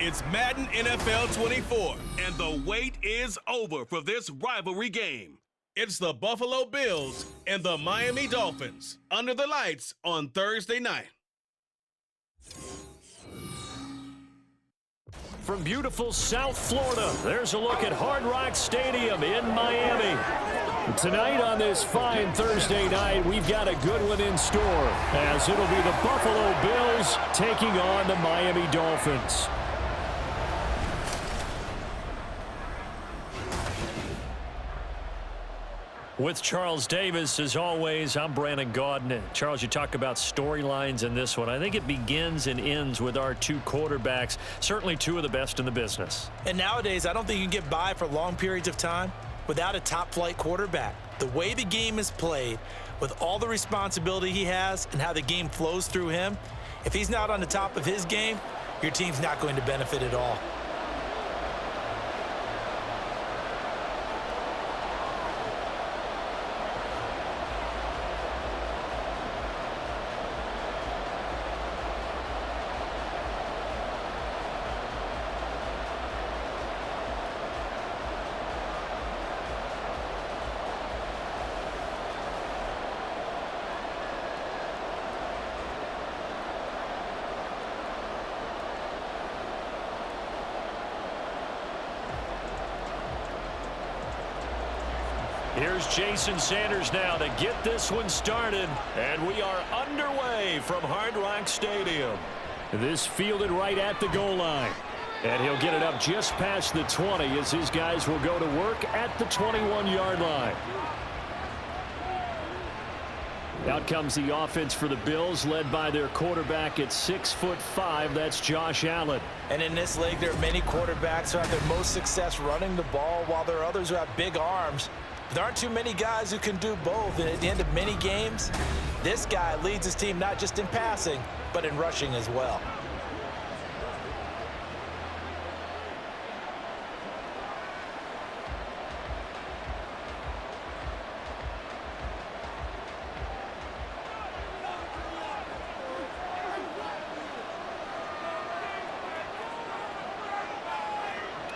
It's Madden NFL 24, and the wait is over for this rivalry game. It's the Buffalo Bills and the Miami Dolphins under the lights on Thursday night. From beautiful South Florida, there's a look at Hard Rock Stadium in Miami. Tonight on this fine Thursday night, we've got a good one in store, as it'll be the Buffalo Bills taking on the Miami Dolphins. With Charles Davis, as always, I'm Brandon Gaudin. Charles, you talk about storylines in this one. I think it begins and ends with our two quarterbacks, certainly two of the best in the business. And nowadays, I don't think you can get by for long periods of time without a top-flight quarterback. The way the game is played, with all the responsibility he has and how the game flows through him, if he's not on the top of his game, your team's not going to benefit at all. Here's Jason Sanders now to get this one started, and we are underway from Hard Rock Stadium. This fielded right at the goal line, and he'll get it up just past the 20 as his guys will go to work at the 21-yard line. Out comes the offense for the Bills, led by their quarterback at 6'5". That's Josh Allen. And in this league, there are many quarterbacks who have their most success running the ball, while there are others who have big arms. There aren't too many guys who can do both, and at the end of many games, this guy leads his team not just in passing, but in rushing as well.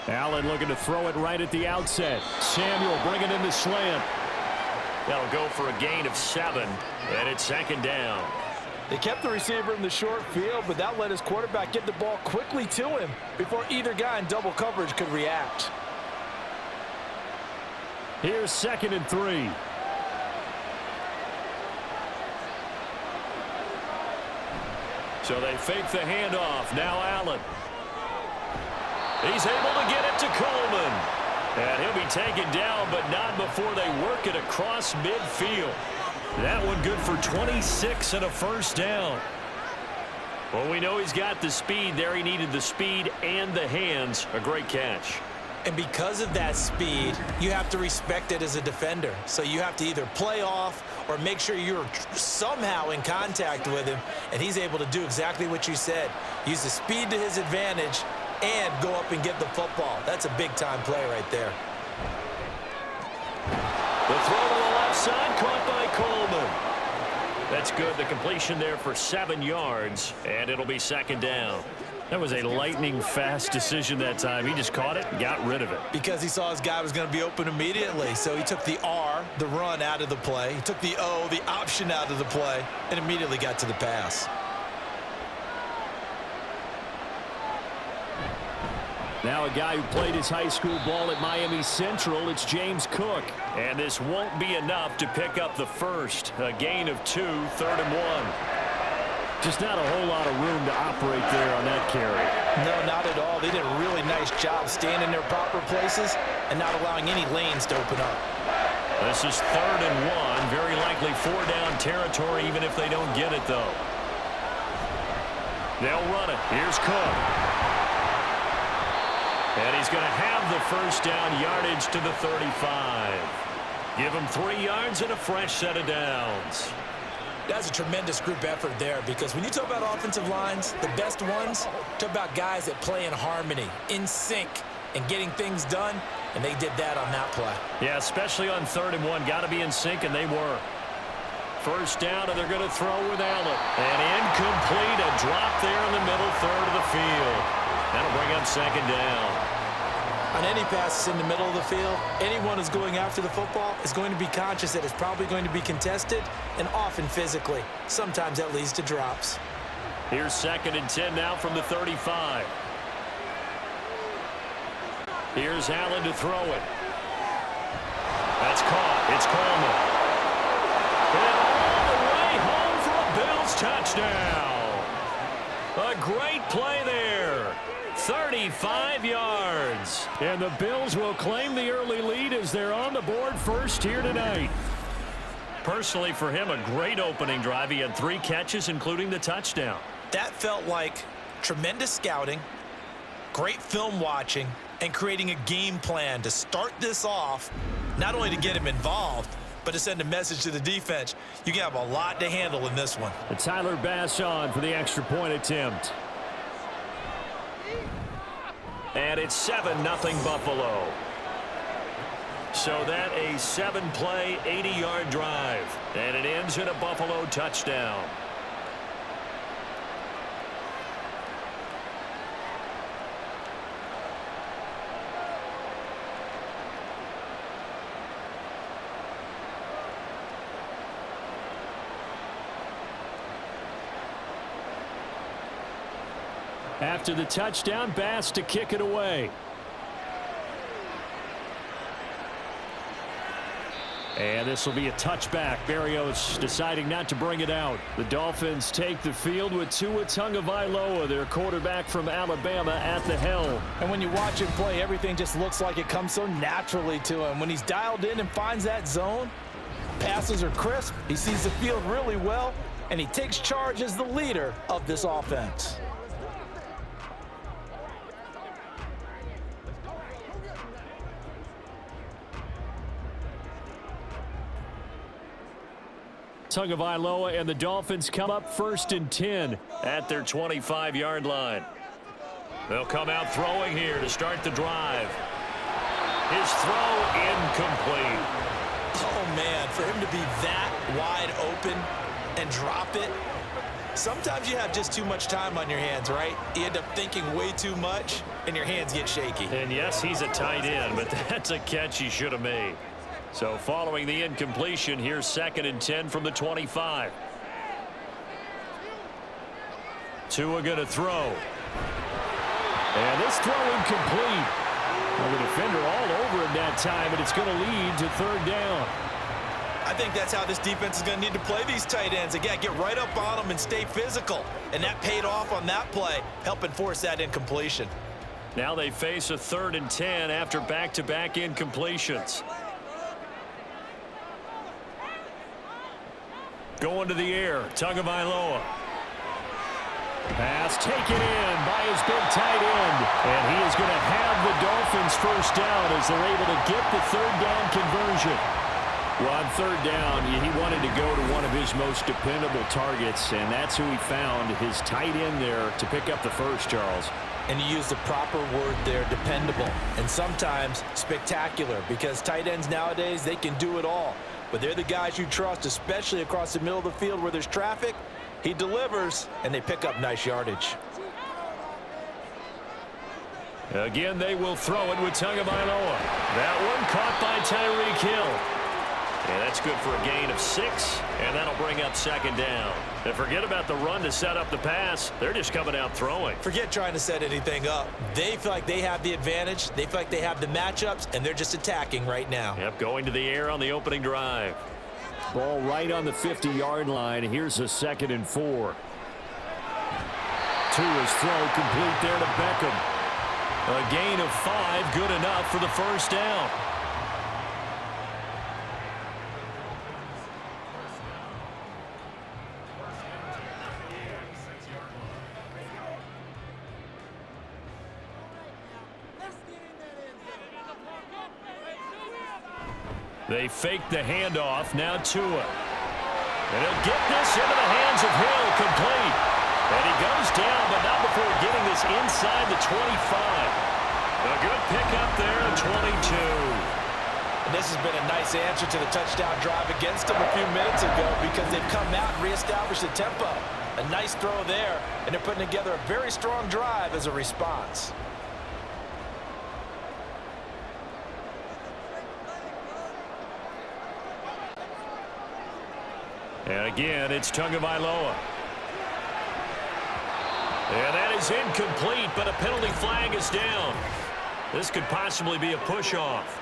Allen looking to throw it right at the outset. Samuel bringing in the slant. That'll go for a gain of 7, and it's second down. They kept the receiver in the short field, but that let his quarterback get the ball quickly to him before either guy in double coverage could react. Here's 2nd and 3. So they fake the handoff. Now Allen. He's able to get it to Coleman. And he'll be taken down, but not before they work it across midfield. That one good for 26 and a first down. Well, we know he's got the speed there. He needed the speed and the hands. A great catch. And because of that speed, you have to respect it as a defender. So you have to either play off or make sure you're somehow in contact with him. And he's able to do exactly what you said. Use the speed to his advantage and go up and get the football. That's a big-time play right there. The throw to the left side, caught by Coleman. That's good. The completion there for 7 yards, and it'll be second down. That was a lightning-fast decision that time. He just caught it and got rid of it. Because he saw his guy was going to be open immediately. So he took the R, the run, out of the play. He took the O, the option, out of the play, and immediately got to the pass. Now a guy who played his high school ball at Miami Central, it's James Cook. And this won't be enough to pick up the first. A gain of 2, 3rd and 1. Just not a whole lot of room to operate there on that carry. No, not at all. They did a really nice job staying in their proper places and not allowing any lanes to open up. This is 3rd and 1. Very likely 4-down territory, even if they don't get it, though. They'll run it. Here's Cook. And he's going to have the first down, yardage to the 35. Give him 3 yards and a fresh set of downs. That's a tremendous group effort there, because when you talk about offensive lines, the best ones, talk about guys that play in harmony, in sync, and getting things done, and they did that on that play. Yeah, especially on 3rd and 1. Got to be in sync, and they were. First down, and they're going to throw with Allen. And incomplete, a drop there in the middle third of the field. That'll bring up second down. On any passes in the middle of the field, anyone who's going after the football is going to be conscious that it's probably going to be contested and often physically. Sometimes that leads to drops. Here's 2nd and 10 now from the 35. Here's Allen to throw it. That's caught. It's Coleman. And all the way home for a Bills touchdown. A great play there. 35 yards. And the Bills will claim the early lead as they're on the board first here tonight. Personally, for him, a great opening drive. He had 3 catches, including the touchdown. That felt like tremendous scouting, great film watching, and creating a game plan to start this off, not only to get him involved, but to send a message to the defense. You can have a lot to handle in this one. And Tyler Bass on for the extra point attempt. And it's 7-0 Buffalo. So that a 7-play, 80-yard drive. And it ends in a Buffalo touchdown. After the touchdown, Bass to kick it away. And this will be a touchback. Berrios deciding not to bring it out. The Dolphins take the field with Tua Tagovailoa, their quarterback from Alabama, at the helm. And when you watch him play, everything just looks like it comes so naturally to him. When he's dialed in and finds that zone, passes are crisp, he sees the field really well, and he takes charge as the leader of this offense. Tagovailoa and the Dolphins come up 1st and 10 at their 25-yard line. They'll come out throwing here to start the drive. His throw incomplete. Oh, man, for him to be that wide open and drop it, sometimes you have just too much time on your hands, right? You end up thinking way too much, and your hands get shaky. And yes, he's a tight end, but that's a catch he should have made. So following the incompletion, here's 2nd and 10 from the 25. Tua going to throw. And this throw incomplete. Well, the defender all over him that time, and it's going to lead to 3rd down. I think that's how this defense is going to need to play these tight ends. Again, get right up on them and stay physical. And that paid off on that play, helping force that incompletion. Now they face a 3rd and 10 after back-to-back incompletions. Going to the air, Tagovailoa. Pass taken in by his big tight end. And he is going to have the Dolphins first down as they're able to get the 3rd down conversion. Well, on 3rd down, he wanted to go to one of his most dependable targets, and that's who he found, his tight end there, to pick up the first, Charles. And you use the proper word there, dependable, and sometimes spectacular, because tight ends nowadays, they can do it all. But they're the guys you trust, especially across the middle of the field where there's traffic. He delivers, and they pick up nice yardage. Again, they will throw it with Tagovailoa. That one caught by Tyreek Hill. And that's good for a gain of 6, and that'll bring up 2nd down. And forget about the run to set up the pass. They're just coming out throwing. Forget trying to set anything up. They feel like they have the advantage. They feel like they have the matchups, and they're just attacking right now. Yep, going to the air on the opening drive. Ball right on the 50-yard line. Here's a 2nd and 4. Tua's throw complete there to Beckham. A gain of 5, good enough for the first down. They fake the handoff. Now Tua. And he'll get this into the hands of Hill, complete. And he goes down, but not before getting this inside the 25. A good pickup there at 22. And this has been a nice answer to the touchdown drive against them a few minutes ago because they've come out and reestablished the tempo. A nice throw there, and they're putting together a very strong drive as a response. And again, it's Tagovailoa. And that is incomplete, but a penalty flag is down. This could possibly be a push-off.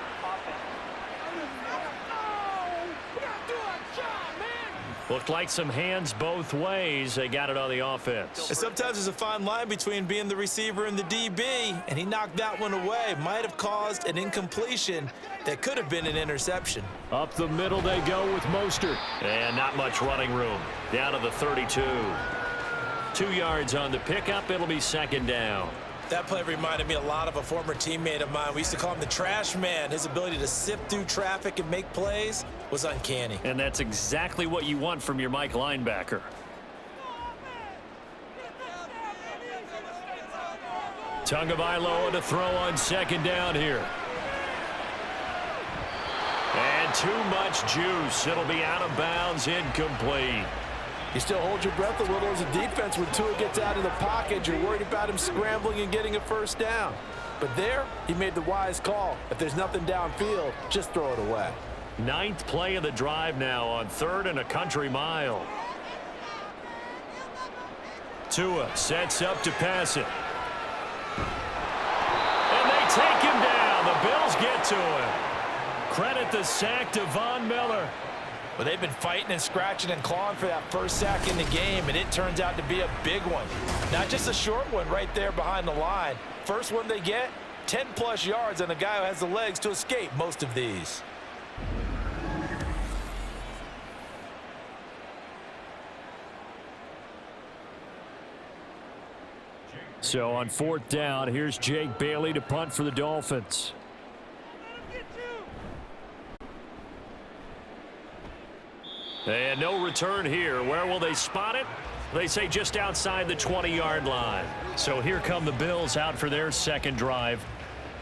Looked like some hands both ways. They got it on the offense. And sometimes there's a fine line between being the receiver and the DB, and he knocked that one away. Might have caused an incompletion that could have been an interception. Up the middle they go with Mostert. And not much running room. Down to the 32. 2 yards on the pickup. It'll be second down. That play reminded me a lot of a former teammate of mine. We used to call him the trash man. His ability to sift through traffic and make plays was uncanny. And that's exactly what you want from your Mike linebacker. Tagovailoa to throw on second down here. And too much juice. It'll be out of bounds, incomplete. You still hold your breath a little as a defense when Tua gets out of the pocket. You're worried about him scrambling and getting a first down. But there, he made the wise call. If there's nothing downfield, just throw it away. 9th play of the drive now on 3rd and a country mile. Tua sets up to pass it. And they take him down. The Bills get to him. Credit the sack to Von Miller. Well, they've been fighting and scratching and clawing for that first sack in the game, and it turns out to be a big one. Not just a short one right there behind the line. First one they get, 10-plus yards on a guy who has the legs to escape most of these. So on 4th down, here's Jake Bailey to punt for the Dolphins. And no return here. Where will they spot it? They say just outside the 20-yard line. So here come the Bills out for their second drive.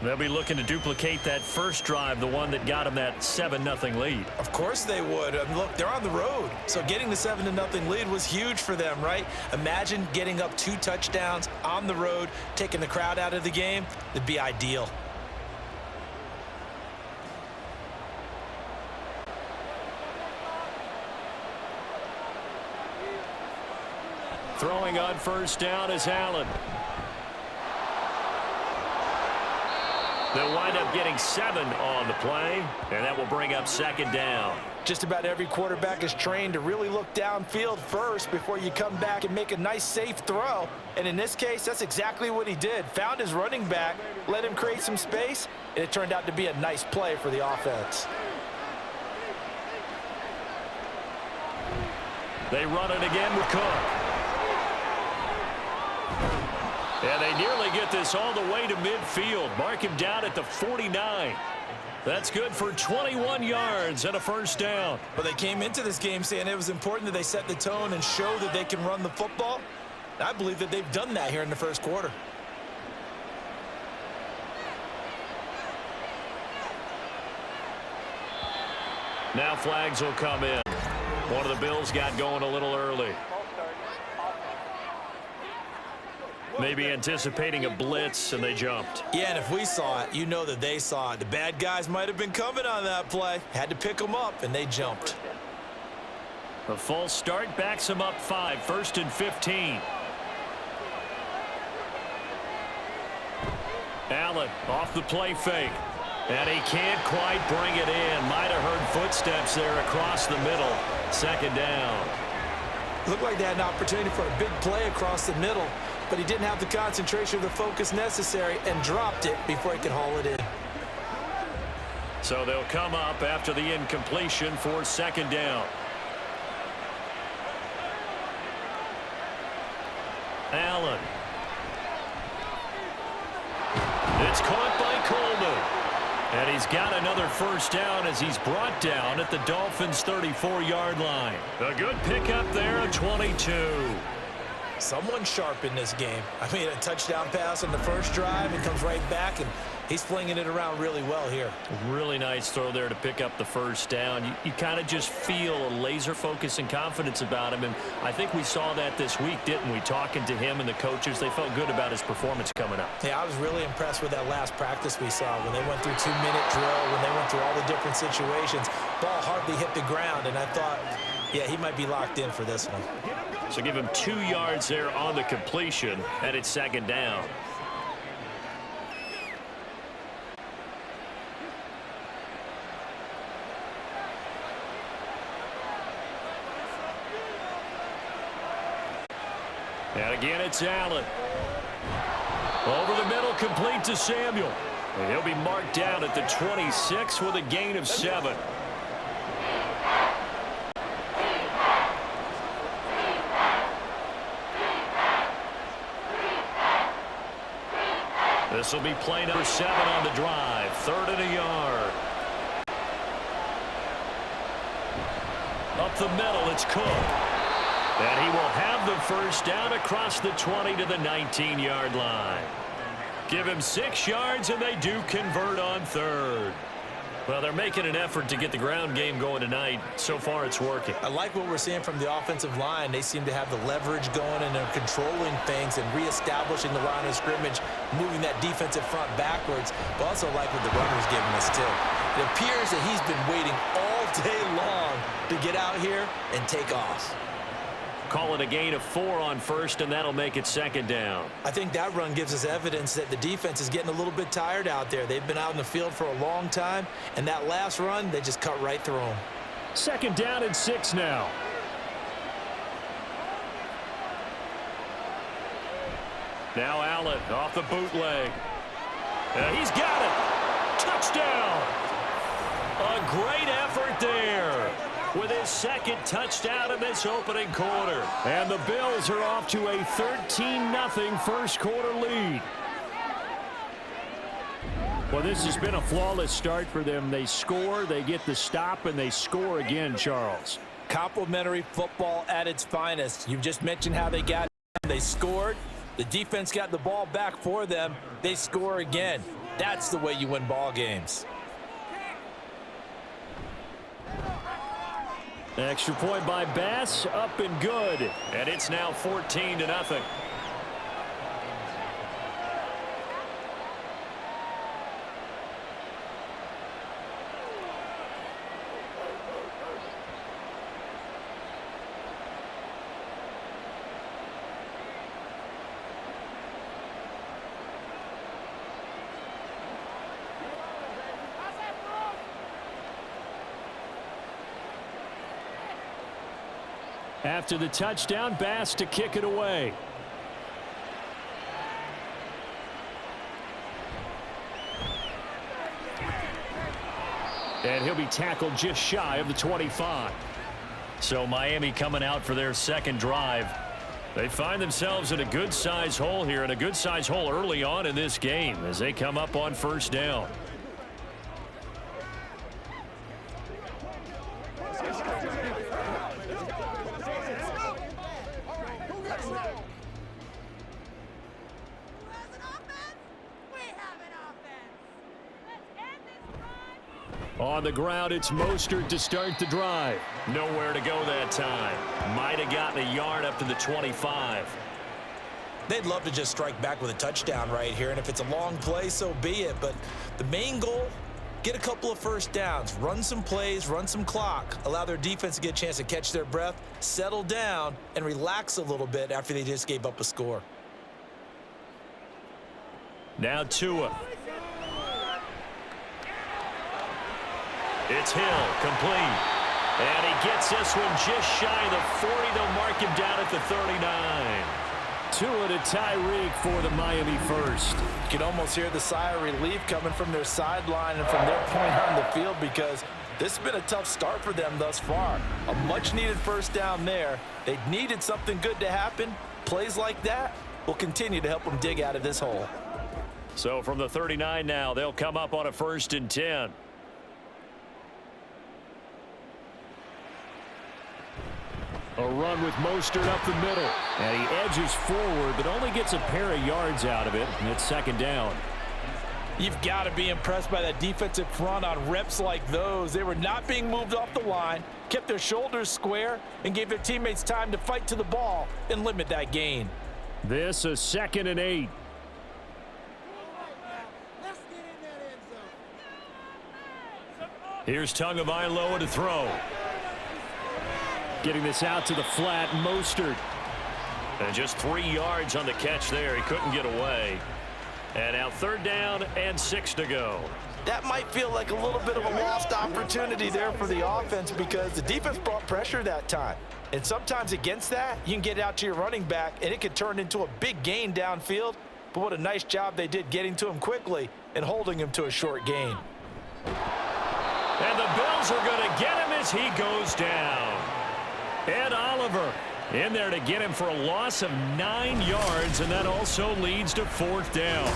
They'll be looking to duplicate that first drive, the one that got them that 7-0 lead. Of course they would. I mean, look, they're on the road. So getting the 7-0 lead was huge for them, right? Imagine getting up 2 touchdowns on the road, taking the crowd out of the game. It'd be ideal. Throwing on first down is Allen. They'll wind up getting 7 on the play, and that will bring up second down. Just about every quarterback is trained to really look downfield first before you come back and make a nice, safe throw. And in this case, that's exactly what he did. Found his running back, let him create some space, and it turned out to be a nice play for the offense. They run it again with Cook. And they nearly get this all the way to midfield. Mark him down at the 49. That's good for 21 yards and a first down. Well, they came into this game saying it was important that they set the tone and show that they can run the football. I believe that they've done that here in the first quarter. Now flags will come in. One of the Bills got going a little early. Maybe anticipating a blitz, and they jumped. Yeah, and if we saw it, you know that they saw it. The bad guys might have been coming on that play. Had to pick them up, and they jumped. A false start backs them up 5, 1st and 15. Allen off the play fake. And he can't quite bring it in. Might have heard footsteps there across the middle. Second down. Looked like they had an opportunity for a big play across the middle, but he didn't have the concentration or the focus necessary and dropped it before he could haul it in. So they'll come up after the incompletion for second down. Allen. It's caught by Coleman. And he's got another first down as he's brought down at the Dolphins' 34-yard line. A good pickup there at 22. Someone sharp in this game. I mean, a touchdown pass on the first drive and comes right back and He's flinging it around really well here. Really nice throw there to pick up the first down. You kind of just feel a laser focus and confidence about him, and I think we saw that this week, didn't we? Talking to him and the coaches, they felt good about his performance coming up. Yeah, I was really impressed with that last practice we saw when they went through 2-minute drill, when they went through all the different situations. Ball hardly hit the ground, and I thought, yeah, he might be locked in for this one. So give him 2 yards there on the completion, and it's second down. And again, it's Allen. Over the middle, complete to Samuel. And he'll be marked down at the 26 with a gain of 7. This will be play number 7 on the drive. 3rd and a yard. Up the middle, it's Cook. And he will have the first down across the 20 to the 19-yard line. Give him 6 yards, and they do convert on 3rd. Well, they're making an effort to get the ground game going tonight. So far, it's working. I like what we're seeing from the offensive line. They seem to have the leverage going, and they're controlling things and reestablishing the line of scrimmage, moving that defensive front backwards. But also like what the runner's giving us, too. It appears that he's been waiting all day long to get out here and take off. Call it a gain of 4 on first, and that'll make it second down. I think that run gives us evidence that the defense is getting a little bit tired out there. They've been out in the field for a long time, and that last run, they just cut right through them. Second down and 6 now. Now Allen off the bootleg. He's got it. Touchdown. A great effort there with his second touchdown in this opening quarter. And the Bills are off to a 13-0 first quarter lead. Well, this has been a flawless start for them. They score, they get the stop, and they score again, Charles. Complimentary football at its finest. You've just mentioned how they got it. They scored. The defense got the ball back for them. They score again. That's the way you win ball games. Extra point by Bass, up and good. And it's now 14-0. After the touchdown, Bass to kick it away. And he'll be tackled just shy of the 25. So Miami coming out for their second drive. They find themselves in a good-sized hole here, and a good-sized hole early on in this game as they come up on first down. On the ground, it's Mostert to start the drive. Nowhere to go that time. Might have gotten a yard up to the 25. They'd love to just strike back with a touchdown right here, and if it's a long play, so be it. But the main goal, get a couple of first downs, run some plays, run some clock, allow their defense to get a chance to catch their breath, settle down, and relax a little bit after they just gave up a score. Now Tua. It's Hill, complete. And he gets this one just shy of the 40. They'll mark him down at the 39. Tua to Tyreek for the Miami first. You can almost hear the sigh of relief coming from their sideline and from their point on the field, because this has been a tough start for them thus far. A much-needed first down there. They needed something good to happen. Plays like that will continue to help them dig out of this hole. So from the 39 now, they'll come up on a 1st and 10. A run with Mostert up the middle. And he edges forward, but only gets a pair of yards out of it. And it's second down. You've got to be impressed by that defensive front on reps like those. They were not being moved off the line, kept their shoulders square, and gave their teammates time to fight to the ball and limit that gain. This is 2nd and 8. Here's Tagovailoa to throw. Getting this out to the flat, Mostert. And just 3 yards on the catch there. He couldn't get away. And now 3rd down and 6 to go. That might feel like a little bit of a lost opportunity there for the offense because the defense brought pressure that time. And sometimes against that, you can get it out to your running back, and it could turn into a big gain downfield. But what a nice job they did getting to him quickly and holding him to a short gain. And the Bills are going to get him as he goes down. Ed Oliver in there to get him for a loss of 9 yards, and that also leads to 4th down.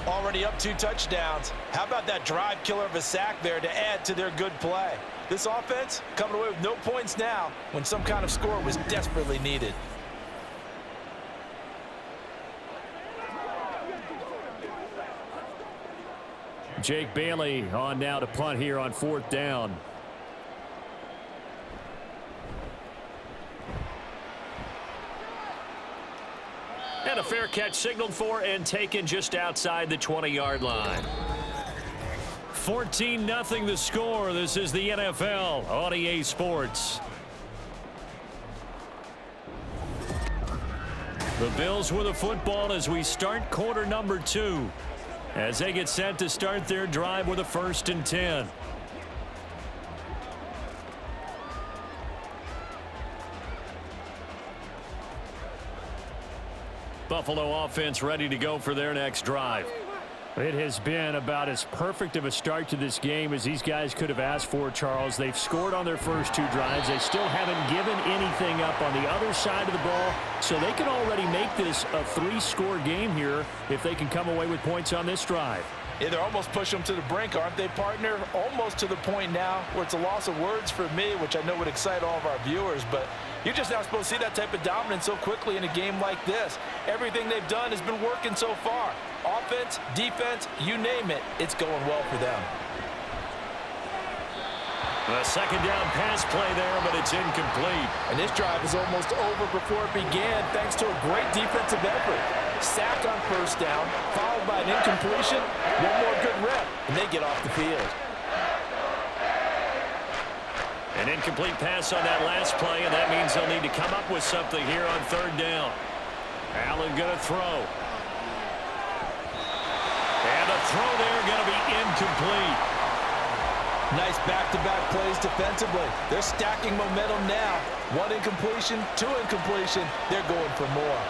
Already up 2 touchdowns. How about that drive killer of a sack there to add to their good play? This offense coming away with no points now when some kind of score was desperately needed. Jake Bailey on now to punt here on 4th down. And a fair catch signaled for and taken just outside the 20-yard line. 14-0 the score. This is the NFL on EA Sports. The Bills with a football as we start quarter number 2. As they get set to start their drive with a 1st and 10. Buffalo offense ready to go for their next drive. It has been about as perfect of a start to this game as these guys could have asked for, Charles. They've scored on their first 2 drives. They still haven't given anything up on the other side of the ball, so they can already make this a 3-score game here if they can come away with points on this drive. Yeah, they're almost pushing them to the brink, aren't they, partner? Almost to the point now where it's a loss of words for me, which I know would excite all of our viewers, but you're just not supposed to see that type of dominance so quickly in a game like this. Everything they've done has been working so far. Offense, defense, you name it, it's going well for them. A 2nd down pass play there, but it's incomplete. And this drive is almost over before it began thanks to a great defensive effort. Sack on 1st down, followed by an incompletion, one more good rep, and they get off the field. An incomplete pass on that last play, and that means they'll need to come up with something here on 3rd down. Allen going to throw. And the throw there going to be incomplete. Nice back-to-back plays defensively. They're stacking momentum now. 1 incompletion, 2 incompletion. They're going for more.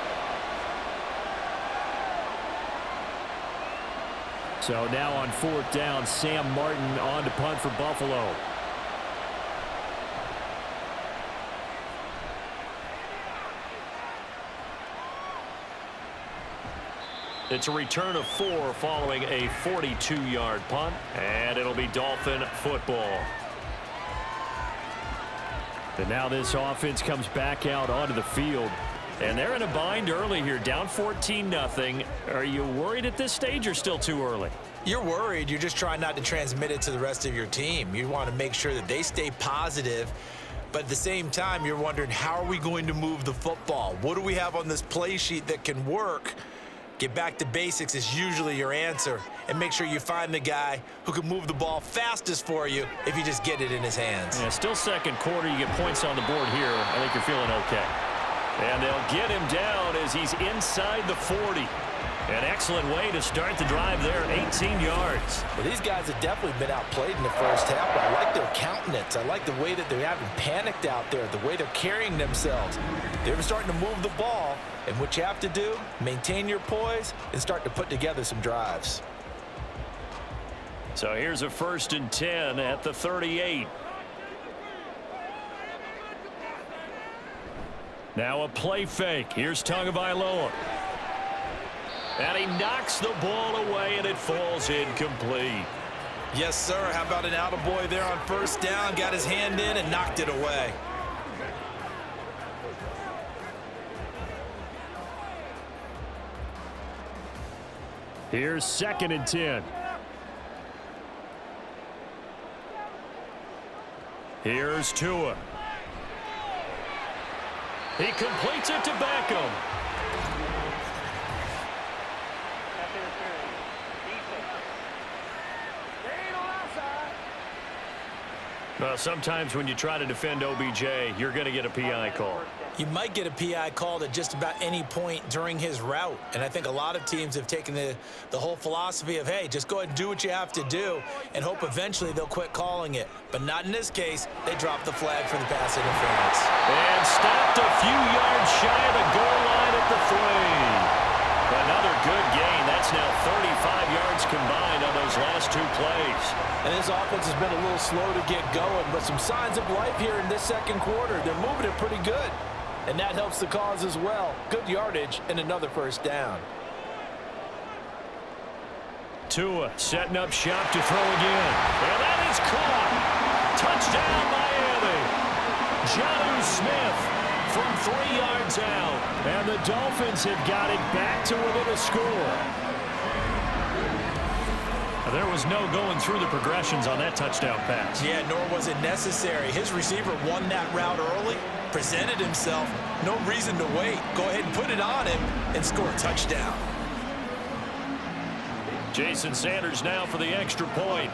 So now on 4th down, Sam Martin on to punt for Buffalo. It's a return of 4 following a 42-yard punt, and it'll be Dolphin football. And now this offense comes back out onto the field, and they're in a bind early here, down 14-0. Are you worried at this stage or still too early? You're worried. You're just trying not to transmit it to the rest of your team. You want to make sure that they stay positive, but at the same time, you're wondering, how are we going to move the football? What do we have on this play sheet that can work? Get back to basics is usually your answer, and make sure you find the guy who can move the ball fastest for you if you just get it in his hands. Yeah, still 2nd quarter. You get points on the board here. I think you're feeling okay. And they'll get him down as he's inside the 40. An excellent way to start the drive there, 18 yards. Well, these guys have definitely been outplayed in the first half, but I like their countenance. I like the way that they haven't panicked out there, the way they're carrying themselves. They're starting to move the ball, and what you have to do, maintain your poise and start to put together some drives. So here's a 1st and 10 at the 38. Now a play fake. Here's Tagovailoa. And he knocks the ball away, and it falls incomplete. Yes, sir. How about an attaboy there on 1st down? Got his hand in and knocked it away. Here's 2nd and 10. Here's Tua. He completes it to Beckham. Well, sometimes when you try to defend OBJ, you're going to get a PI call. You might get a PI called at just about any point during his route. And I think a lot of teams have taken the whole philosophy of, hey, just go ahead and do what you have to do and hope eventually they'll quit calling it. But not in this case. They dropped the flag for the pass interference. And stopped a few yards shy of the goal line at the 3. Another good gain. That's now 35 yards combined on those last 2 plays. And this offense has been a little slow to get going, but some signs of life here in this 2nd quarter. They're moving it pretty good. And that helps the cause as well. Good yardage and another 1st down. Tua setting up shop to throw again. And that is caught. Touchdown, Miami. Jonnu Smith from 3 yards out. And the Dolphins have got it back to within a score. There was no going through the progressions on that touchdown pass. Yeah, nor was it necessary. His receiver won that route early, presented himself. No reason to wait. Go ahead and put it on him and score a touchdown. Jason Sanders now for the extra point.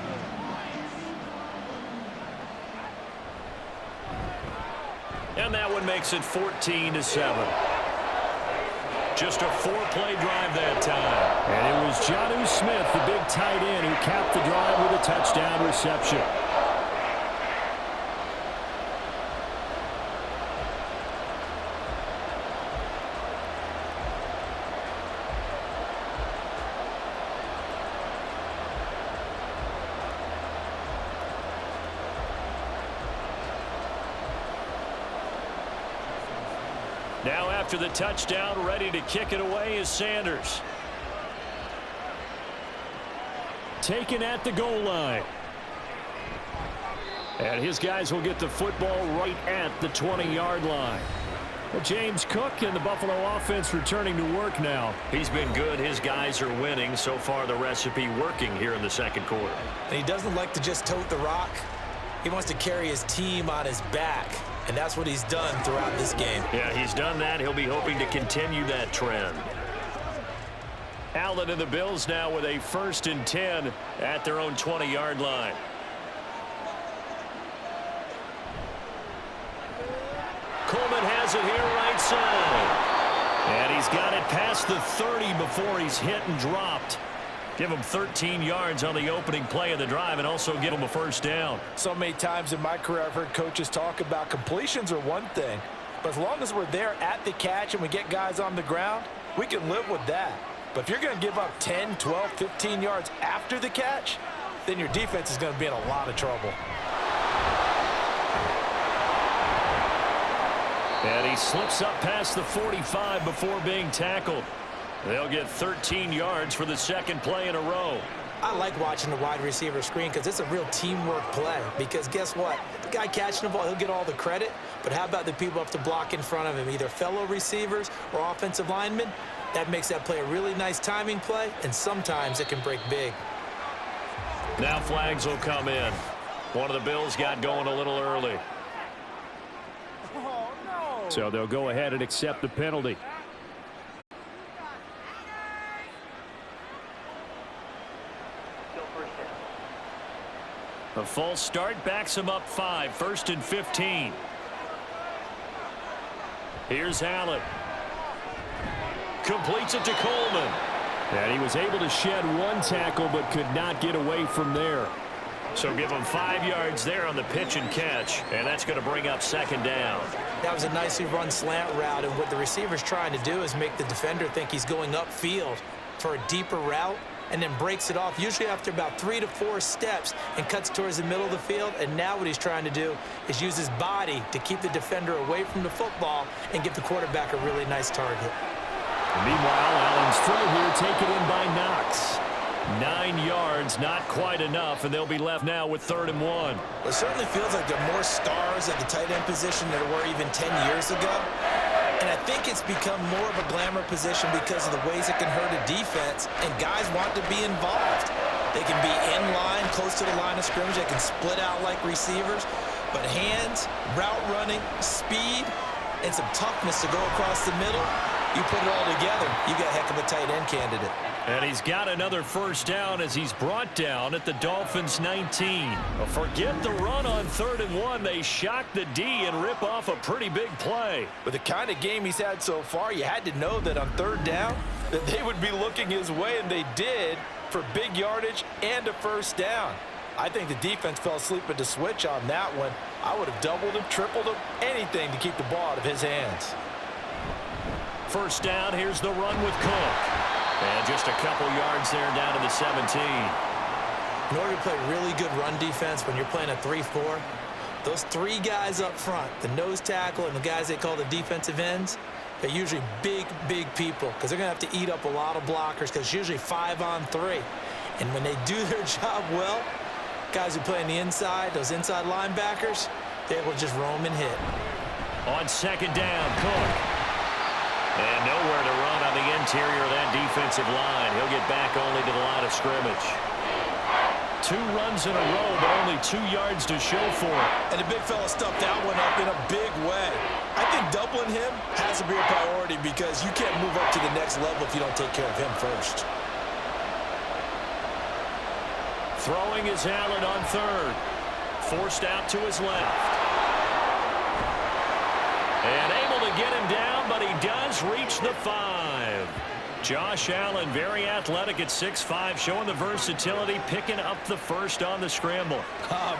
And that one makes it 14-7. Just a 4-play drive that time. And it was Jonnu Smith, the big tight end, who capped the drive with a touchdown reception. Now after the touchdown, ready to kick it away is Sanders. Taken at the goal line. And his guys will get the football right at the 20-yard line. Well, James Cook and the Buffalo offense returning to work now. He's been good. His guys are winning. So far, the recipe working here in the 2nd quarter. And he doesn't like to just tote the rock. He wants to carry his team on his back. And that's what he's done throughout this game. Yeah, he's done that. He'll be hoping to continue that trend. Allen and the Bills now with a 1st and 10 at their own 20-yard line. Coleman has it here right side. And he's got it past the 30 before he's hit and dropped. Give him 13 yards on the opening play of the drive and also give him a 1st down. So many times in my career I've heard coaches talk about completions are one thing, but as long as we're there at the catch and we get guys on the ground, we can live with that. But if you're going to give up 10, 12, 15 yards after the catch, then your defense is going to be in a lot of trouble. And he slips up past the 45 before being tackled. They'll get 13 yards for the 2nd play in a row. I like watching the wide receiver screen because it's a real teamwork play. Because guess what? The guy catching the ball, he'll get all the credit. But how about the people up to block in front of him, either fellow receivers or offensive linemen? That makes that play a really nice timing play, and sometimes it can break big. Now flags will come in. One of the Bills got going a little early. Oh, no. So they'll go ahead and accept the penalty. A false start backs him up 5, 1st and 15. Here's Allen. Completes it to Coleman. And he was able to shed 1 tackle but could not get away from there. So give him 5 yards there on the pitch and catch, and that's going to bring up 2nd down. That was a nicely run slant route, and what the receiver's trying to do is make the defender think he's going upfield for a deeper route, and then breaks it off, usually after about 3 to 4 steps, and cuts towards the middle of the field. And now what he's trying to do is use his body to keep the defender away from the football and give the quarterback a really nice target. Meanwhile, Allen's throw here taken in by Knox. 9 yards, not quite enough, and they'll be left now with 3rd and 1. Well, it certainly feels like there are more stars at the tight end position than there were even 10 years ago. And I think it's become more of a glamour position because of the ways it can hurt a defense, and guys want to be involved. They can be in line, close to the line of scrimmage. They can split out like receivers. But hands, route running, speed, and some toughness to go across the middle, you put it all together, you got a heck of a tight end candidate. And he's got another first down as he's brought down at the Dolphins' 19. Forget the run on 3rd and 1. They shock the D and rip off a pretty big play. With the kind of game he's had so far, you had to know that on 3rd down that they would be looking his way, and they did, for big yardage and a first down. I think the defense fell asleep at the switch on that one. I would have doubled him, tripled him, anything to keep the ball out of his hands. First down, here's the run with Cook. And just a couple yards there down to the 17. In order to play really good run defense when you're playing a 3-4, those 3 guys up front, the nose tackle and the guys they call the defensive ends, they're usually big, big people because they're going to have to eat up a lot of blockers because it's usually 5 on 3. And when they do their job well, guys who play on the inside, those inside linebackers, they're able to just roam and hit. On 2nd down, Cook. And nowhere to run on the interior of that defensive line. He'll get back only to the line of scrimmage. 2 runs in a row, but only 2 yards to show for it. And the big fella stuffed that one up in a big way. I think doubling him has to be a priority because you can't move up to the next level if you don't take care of him first. Throwing is Allen on 3rd. Forced out to his left. And able to get him down, but he does reach the 5. Josh Allen, very athletic at 6'5", showing the versatility, picking up the first on the scramble.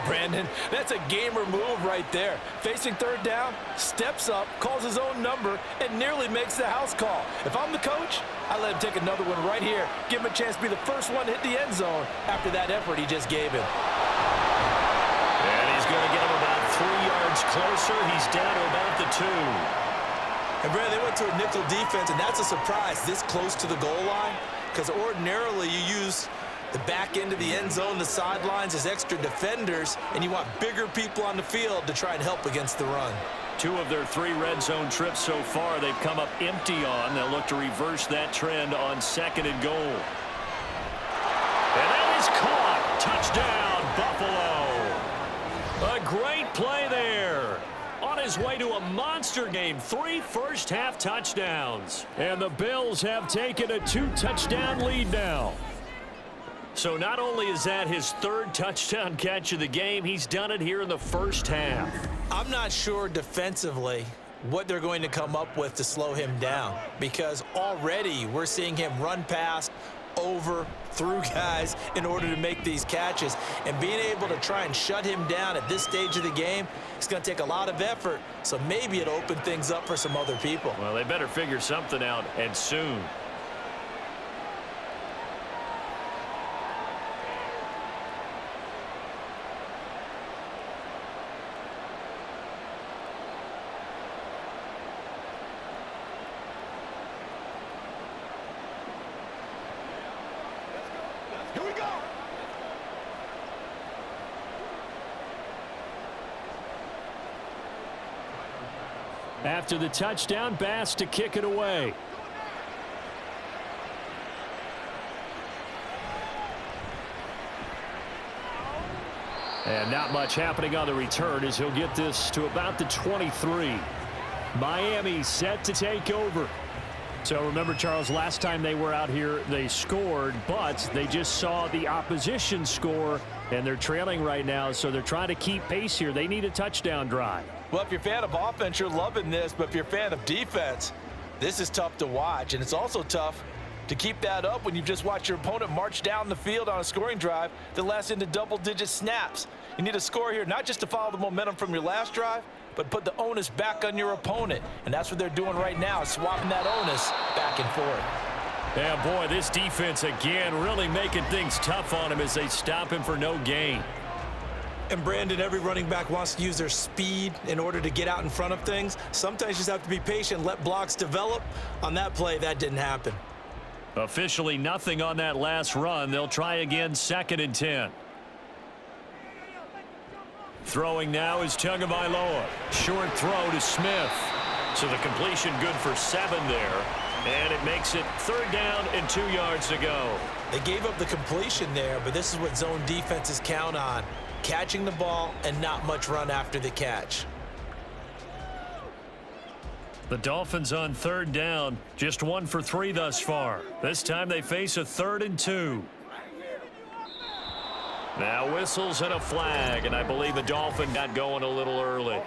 Brandon, that's a gamer move right there. Facing 3rd down, steps up, calls his own number, and nearly makes the house call. If I'm the coach, I let him take another one right here. Give him a chance to be the first one to hit the end zone after that effort he just gave him. And he's going to get him about 3 yards closer. He's down to about the 2. And, Brad, they went to a nickel defense, and that's a surprise this close to the goal line because ordinarily you use the back end of the end zone, the sidelines as extra defenders, and you want bigger people on the field to try and help against the run. 2 of their 3 red zone trips so far they've come up empty on. They'll look to reverse that trend on 2nd and goal. And that is caught. Touchdown, Buffalo. A great play there. On his way to a monster game, 3 first-half touchdowns. And the Bills have taken a 2-touchdown lead now. So not only is that his 3rd touchdown catch of the game, he's done it here in the first half. I'm not sure defensively what they're going to come up with to slow him down because already we're seeing him run past, over, through guys in order to make these catches. And being able to try and shut him down at this stage of the game, it's going to take a lot of effort. So maybe it'll open things up for some other people. Well, they better figure something out, and soon. After the touchdown, Bass to kick it away. And not much happening on the return as he'll get this to about the 23. Miami set to take over. So remember, Charles, last time they were out here, they scored, but they just saw the opposition score, and they're trailing right now, so they're trying to keep pace here. They need a touchdown drive. Well, if you're a fan of offense, you're loving this, but if you're a fan of defense, this is tough to watch, and it's also tough to keep that up when you've just watched your opponent march down the field on a scoring drive that lasts into double-digit snaps. You need a score here, not just to follow the momentum from your last drive, but put the onus back on your opponent. And that's what they're doing right now, swapping that onus back and forth. Yeah, boy, this defense again really making things tough on him as they stop him for no gain. And Brandon, every running back wants to use their speed in order to get out in front of things. Sometimes you just have to be patient, let blocks develop. On that play, that didn't happen. Officially nothing on that last run. They'll try again, 2nd and 10. Throwing now is Tagovailoa. Short throw to Smith. So the completion good for 7 there. And it makes it 3rd down and 2 yards to go. They gave up the completion there, but this is what zone defenses count on. Catching the ball and not much run after the catch. The Dolphins on 3rd down, just 1 for 3 thus far. This time they face a 3rd and 2. Now whistles and a flag, and I believe the Dolphin got going a little early.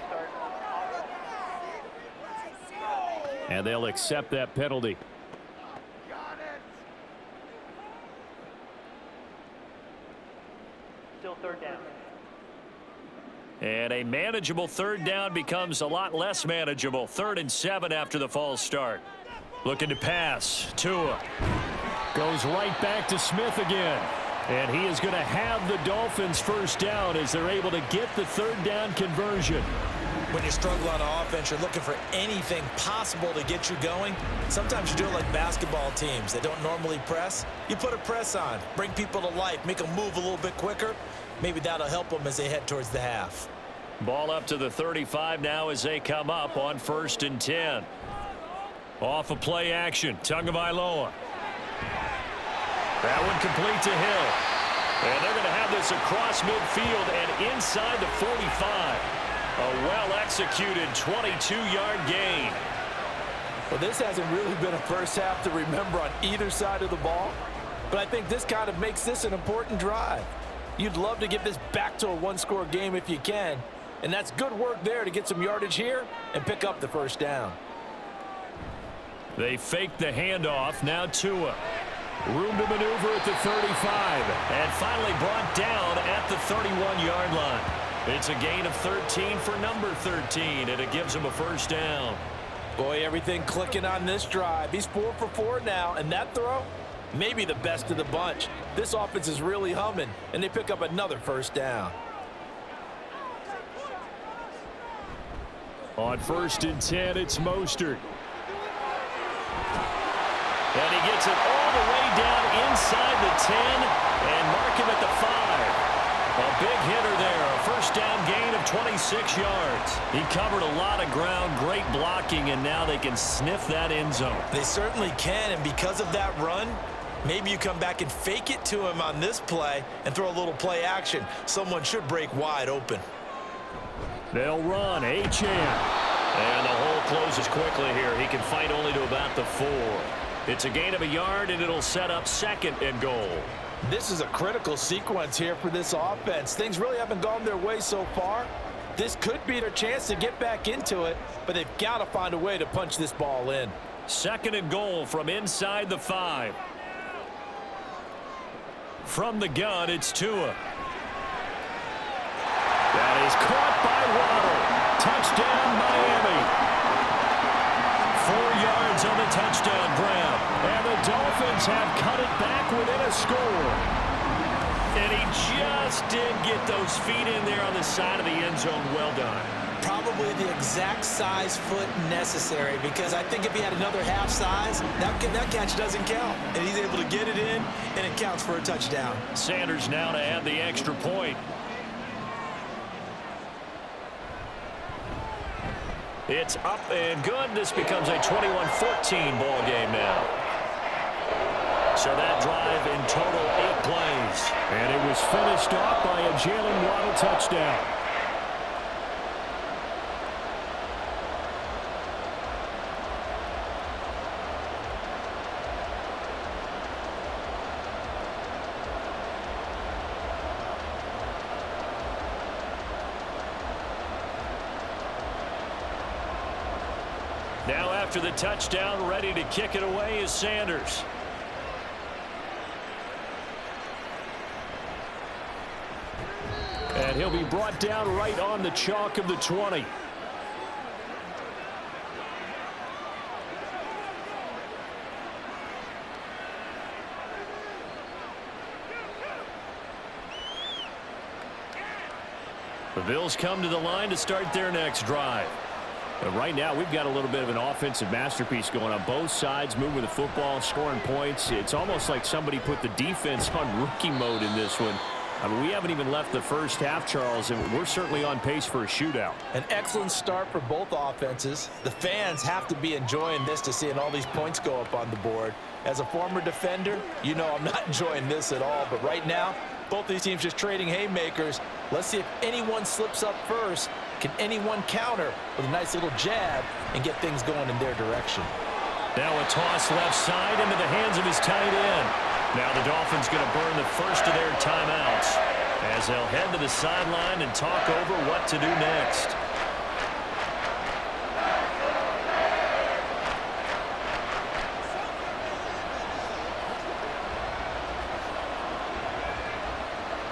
And they'll accept that penalty. Still 3rd down. And a manageable 3rd down becomes a lot less manageable. 3rd and 7 after the false start. Looking to pass. Tua goes right back to Smith again. And he is going to have the Dolphins first down as they're able to get the 3rd down conversion. When you struggle on offense, you're looking for anything possible to get you going. Sometimes you do it like basketball teams that don't normally press. You put a press on, bring people to life, make them move a little bit quicker. Maybe that'll help them as they head towards the half. Ball up to the 35 now as they come up on 1st and 10. Off of play action, Tagovailoa. That one complete to Hill. And they're going to have this across midfield and inside the 45. A well-executed 22-yard gain. Well, this hasn't really been a first half to remember on either side of the ball, but I think this kind of makes this an important drive. You'd love to get this back to a one-score game if you can, and that's good work there to get some yardage here and pick up the first down. They fake the handoff. Now Tua. Room to maneuver at the 35. And finally brought down at the 31-yard line. It's a gain of 13 for number 13, and it gives him a first down. Boy, everything clicking on this drive. He's 4 for 4 now, and that throw, maybe the best of the bunch. This offense is really humming, and they pick up another first down. On 1st and 10, it's Mostert. And he gets it all the way down inside the 10 and mark him at the 5. A big hitter there. A first down gain of 26 yards. He covered a lot of ground. Great blocking, and now they can sniff that end zone. They certainly can, and because of that run, maybe you come back and fake it to him on this play and throw a little play action. Someone should break wide open. They'll run. H.M. And the hole closes quickly here. He can fight only to about the 4. It's a gain of a yard, and it'll set up 2nd and goal. This is a critical sequence here for this offense. Things really haven't gone their way so far. This could be their chance to get back into it, but they've got to find a way to punch this ball in. 2nd and goal from inside the 5. From the gun, it's Tua. That is caught by Waddle. Touchdown, Miami. 4 yards on the touchdown grab. And the Dolphins have cut it back within a score. And he just did get those feet in there on the side of the end zone. Well done. Probably the exact size foot necessary, because I think if he had another half size, that catch doesn't count. And he's able to get it in, and it counts for a touchdown. Sanders now to add the extra point. It's up and good. This becomes a 21-14 ball game now. So that drive in total 8 plays. And it was finished off by a Jalen Waddle touchdown. Now after the touchdown, ready to kick it away is Sanders. And he'll be brought down right on the chalk of the 20. The Bills come to the line to start their next drive. But right now, we've got a little bit of an offensive masterpiece going on both sides, moving the football, scoring points. It's almost like somebody put the defense on rookie mode in this one. I mean, we haven't even left the first half, Charles, and we're certainly on pace for a shootout. An excellent start for both offenses. The fans have to be enjoying this to seeing all these points go up on the board. As a former defender, you know I'm not enjoying this at all. But right now, both these teams just trading haymakers. Let's see if anyone slips up first. Can anyone counter with a nice little jab and get things going in their direction? Now a toss left side into the hands of his tight end. Now the Dolphins going to burn the first of their timeouts as they'll head to the sideline and talk over what to do next.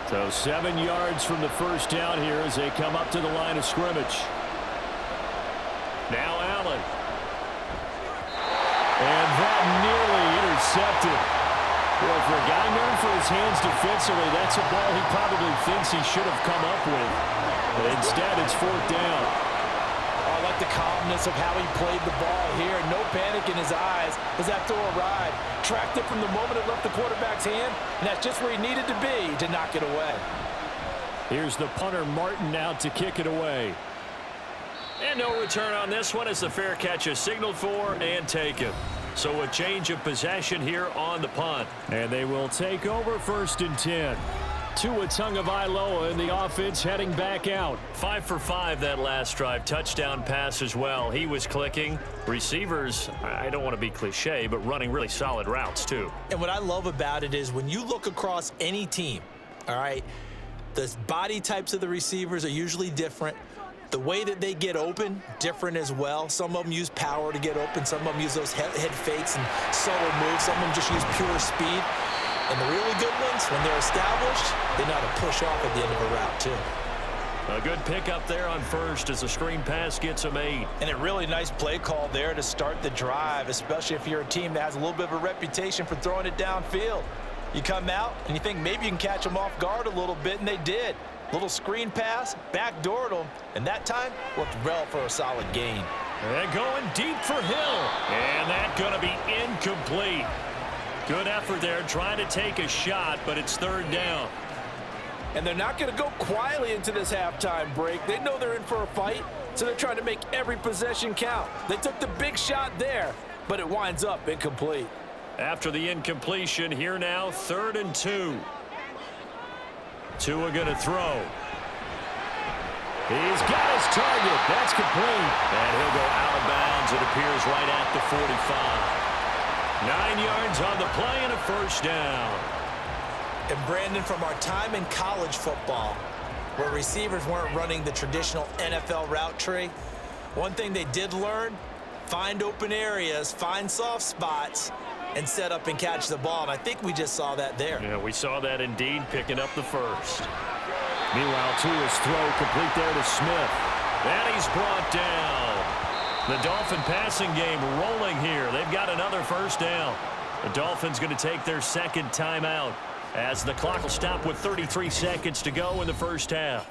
So 7 yards from the first down here as they come up to the line of scrimmage. Now Allen. And that nearly intercepted. Well, for a guy known for his hands defensively, that's a ball he probably thinks he should have come up with. But instead, it's fourth down. I like the calmness of how he played the ball here. No panic in his eyes as that throw arrived. Tracked it from the moment it left the quarterback's hand, and that's just where he needed to be to knock it away. Here's the punter Martin out to kick it away. And no return on this one as the fair catch is signaled for and taken. So a change of possession here on the punt. And they will take over 1st and 10. Tua Tagovailoa in the offense heading back out. 5 for 5 that last drive. Touchdown pass as well. He was clicking. Receivers, I don't want to be cliche, but running really solid routes too. And what I love about it is when you look across any team, all right, the body types of the receivers are usually different. The way that they get open, different as well. Some of them use power to get open. Some of them use those head fakes and subtle moves. Some of them just use pure speed. And the really good ones, when they're established, they know how to push off at the end of a route, too. A good pickup there on first as the screen pass gets a made. And a really nice play call there to start the drive, especially if you're a team that has a little bit of a reputation for throwing it downfield. You come out and you think maybe you can catch them off guard a little bit, and they did. Little screen pass, backdoored them, and that time worked well for a solid gain. And going deep for Hill. And that's going to be incomplete. Good effort there trying to take a shot, but it's 3rd down. And they're not going to go quietly into this halftime break. They know they're in for a fight, so they're trying to make every possession count. They took the big shot there, but it winds up incomplete. After the incompletion, here now, 3rd and 2. Tua going to throw. He's got his target. That's complete. And he'll go out of bounds, it appears, right at the 45. 9 yards on the play and a 1st down. And Brandon, from our time in college football, where receivers weren't running the traditional NFL route tree, one thing they did learn, find open areas, find soft spots, and set up and catch the ball. And I think we just saw that there. Yeah, we saw that indeed, picking up the first. Meanwhile, Tua's throw complete there to Smith. And he's brought down. The Dolphin passing game rolling here. They've got another 1st down. The Dolphins going to take their 2nd timeout as the clock will stop with 33 seconds to go in the 1st half.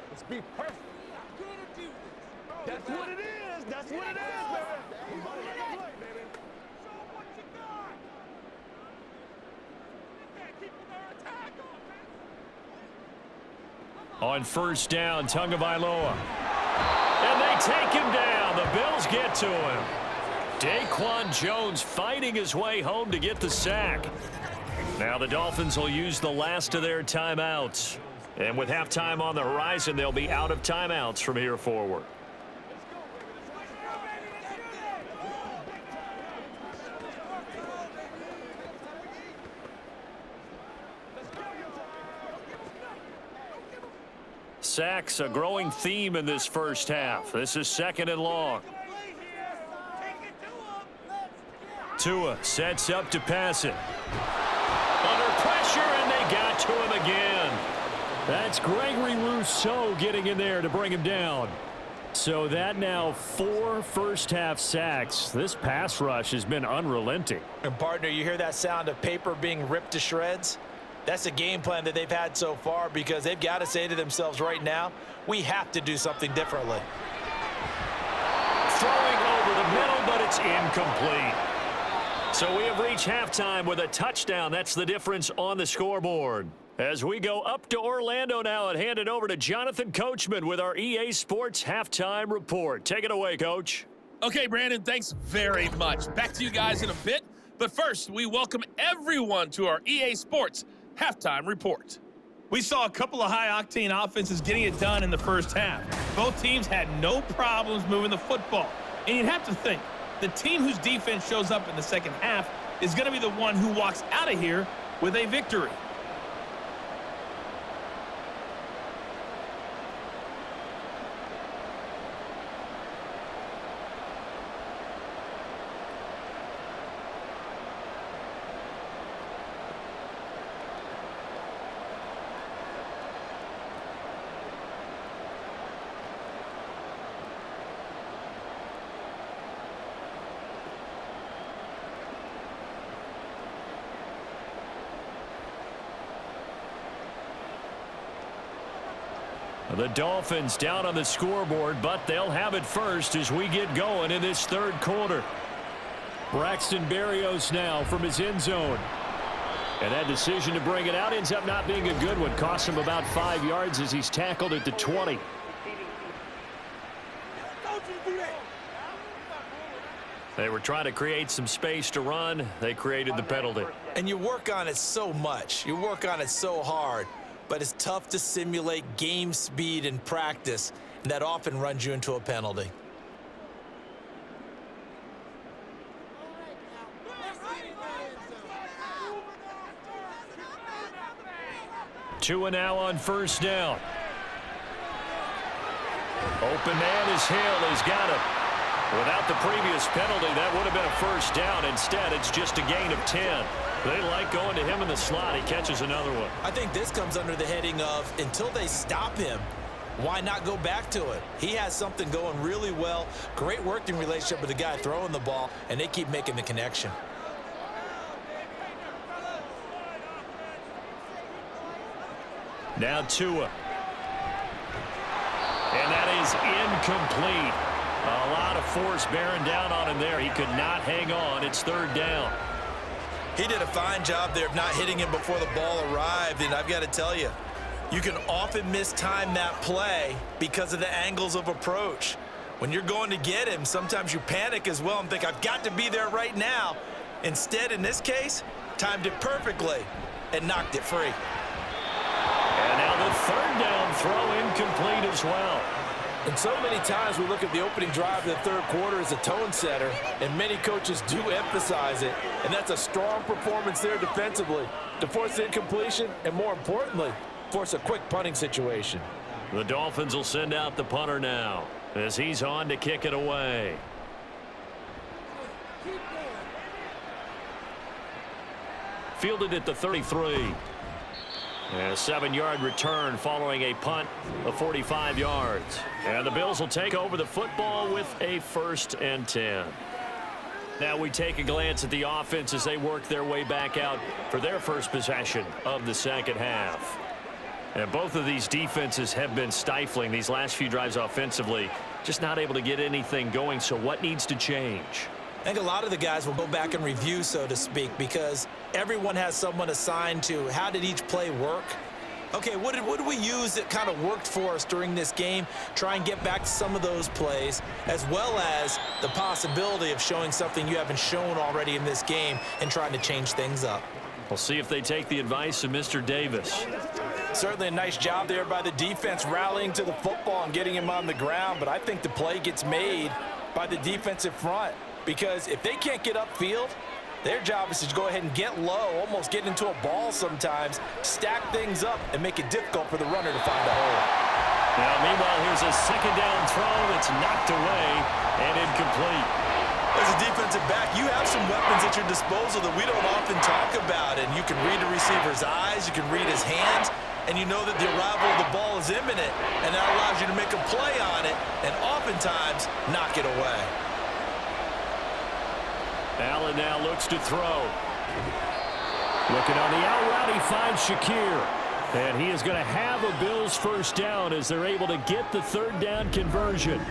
Let's be perfect. That's what it is. That's what it is, baby. On 1st down, Tagovailoa. And they take him down. The Bills get to him. Daquan Jones fighting his way home to get the sack. Now the Dolphins will use the last of their timeouts. And with halftime on the horizon, they'll be out of timeouts from here forward. Sacks, a growing theme in this 1st half. This is 2nd and long. Tua sets up to pass it. Under pressure, and they got to him again. That's Gregory Rousseau getting in there to bring him down. So that now 4 first-half sacks. This pass rush has been unrelenting. And partner, you hear that sound of paper being ripped to shreds? That's a game plan that they've had so far because they've got to say to themselves right now, we have to do something differently. Throwing over the middle, but it's incomplete. So we have reached halftime with a touchdown. That's the difference on the scoreboard. As we go up to Orlando now and hand it over to Jonathan Coachman with our EA Sports Halftime Report. Take it away, Coach. Okay, Brandon, thanks very much. Back to you guys in a bit. But first, we welcome everyone to our EA Sports Halftime Report. We saw a couple of high-octane offenses getting it done in the first half. Both teams had no problems moving the football. And you'd have to think, the team whose defense shows up in the second half is going to be the one who walks out of here with a victory. The Dolphins down on the scoreboard, but they'll have it first as we get going in this third quarter. Braxton Berrios now from his end zone. And that decision to bring it out ends up not being a good one. Costs him about 5 yards as he's tackled at the 20. They were trying to create some space to run. They created the penalty. And you work on it so much. You work on it so hard. But it's tough to simulate game speed in practice, and that often runs you into a penalty. Tua now on first down. Open man is Hill. He's got it. Without the previous penalty, that would have been a first down. Instead, it's just a gain of 10. They like going to him in the slot. He catches another one. I think this comes under the heading of until they stop him, why not go back to it? He has something going really well. Great working relationship with the guy throwing the ball, and they keep making the connection. Now Tua. And that is incomplete. A lot of force bearing down on him there. He could not hang on. It's third down. He did a fine job there of not hitting him before the ball arrived, and I've got to tell you, you can often mistime that play because of the angles of approach. When you're going to get him, sometimes you panic as well and think, I've got to be there right now. Instead, in this case, timed it perfectly and knocked it free. And now the third down throw incomplete as well. And so many times we look at the opening drive of the third quarter as a tone setter, and many coaches do emphasize it, and that's a strong performance there defensively to force the incompletion and, more importantly, force a quick punting situation. The Dolphins will send out the punter now as he's on to kick it away. Fielded at the 33. And a 7-yard return following a punt of 45 yards. And the Bills will take over the football with a 1st and 10. Now we take a glance at the offense as they work their way back out for their first possession of the second half. And both of these defenses have been stifling these last few drives offensively. Just not able to get anything going. So what needs to change? I think a lot of the guys will go back and review, so to speak, because everyone has someone assigned to how did each play work. Okay, what did we use that kind of worked for us during this game? Try and get back to some of those plays, as well as the possibility of showing something you haven't shown already in this game and trying to change things up. We'll see if they take the advice of Mr. Davis. Certainly a nice job there by the defense rallying to the football and getting him on the ground, but I think the play gets made by the defensive front. Because if they can't get upfield, their job is to go ahead and get low, almost get into a ball sometimes, stack things up, and make it difficult for the runner to find a hole. Now, meanwhile, here's a second down throw that's knocked away and incomplete. As a defensive back, you have some weapons at your disposal that we don't often talk about. And you can read the receiver's eyes, you can read his hands, and you know that the arrival of the ball is imminent, and that allows you to make a play on it and oftentimes knock it away. Allen now looks to throw. Looking on the out route, he finds Shakir. And he is going to have a Bills first down as they're able to get the third down conversion.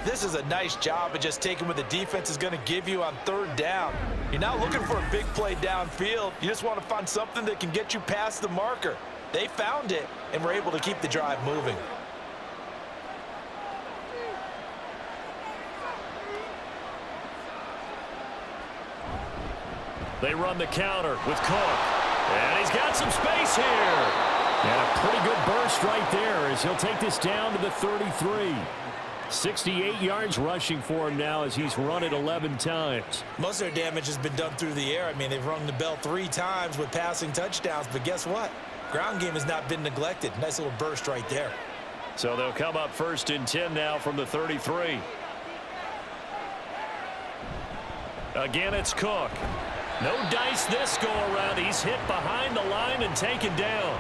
This is a nice job of just taking what the defense is going to give you on third down. You're not looking for a big play downfield. You just want to find something that can get you past the marker. They found it and were able to keep the drive moving. They run the counter with Cook. And he's got some space here. And a pretty good burst right there as he'll take this down to the 33. 68 yards rushing for him now as he's run it 11 times. Most of their damage has been done through the air. I mean, they've rung the bell 3 times with passing touchdowns, but guess what? Ground game has not been neglected. Nice little burst right there. So they'll come up 1st and 10 now from the 33. Again, it's Cook. No dice this go around. He's hit behind the line and taken down.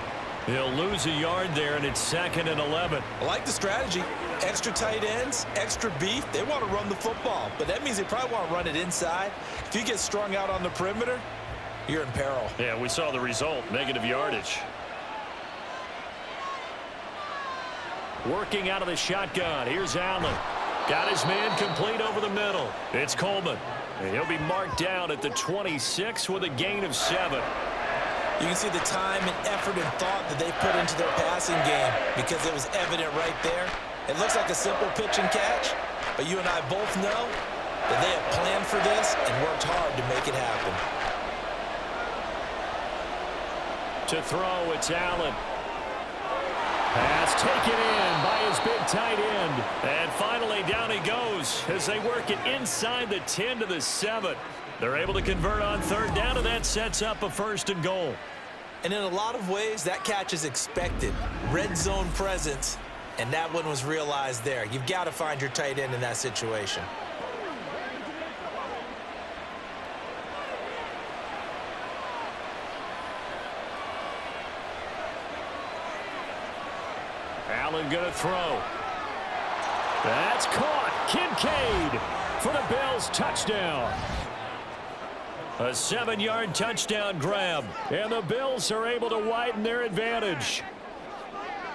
He'll lose a yard there, and it's 2nd and 11. I like the strategy. Extra tight ends, extra beef. They want to run the football, but that means they probably want to run it inside. If you get strung out on the perimeter, you're in peril. Yeah, we saw the result, negative yardage. Working out of the shotgun. Here's Allen. Got his man complete over the middle. It's Coleman. And he'll be marked down at the 26 with a gain of 7. You can see the time and effort and thought that they put into their passing game because it was evident right there. It looks like a simple pitch and catch, but you and I both know that they have planned for this and worked hard to make it happen. To throw, it's Allen. Pass taken in by his big tight end. And finally down he goes as they work it inside the 10 to the 7. They're able to convert on 3rd down, and that sets up a 1st and goal. And in a lot of ways, that catch is expected. Red zone presence, and that one was realized there. You've got to find your tight end in that situation. Allen going to throw. That's caught. Kincaid for the Bills touchdown. A 7-yard touchdown grab, and the Bills are able to widen their advantage.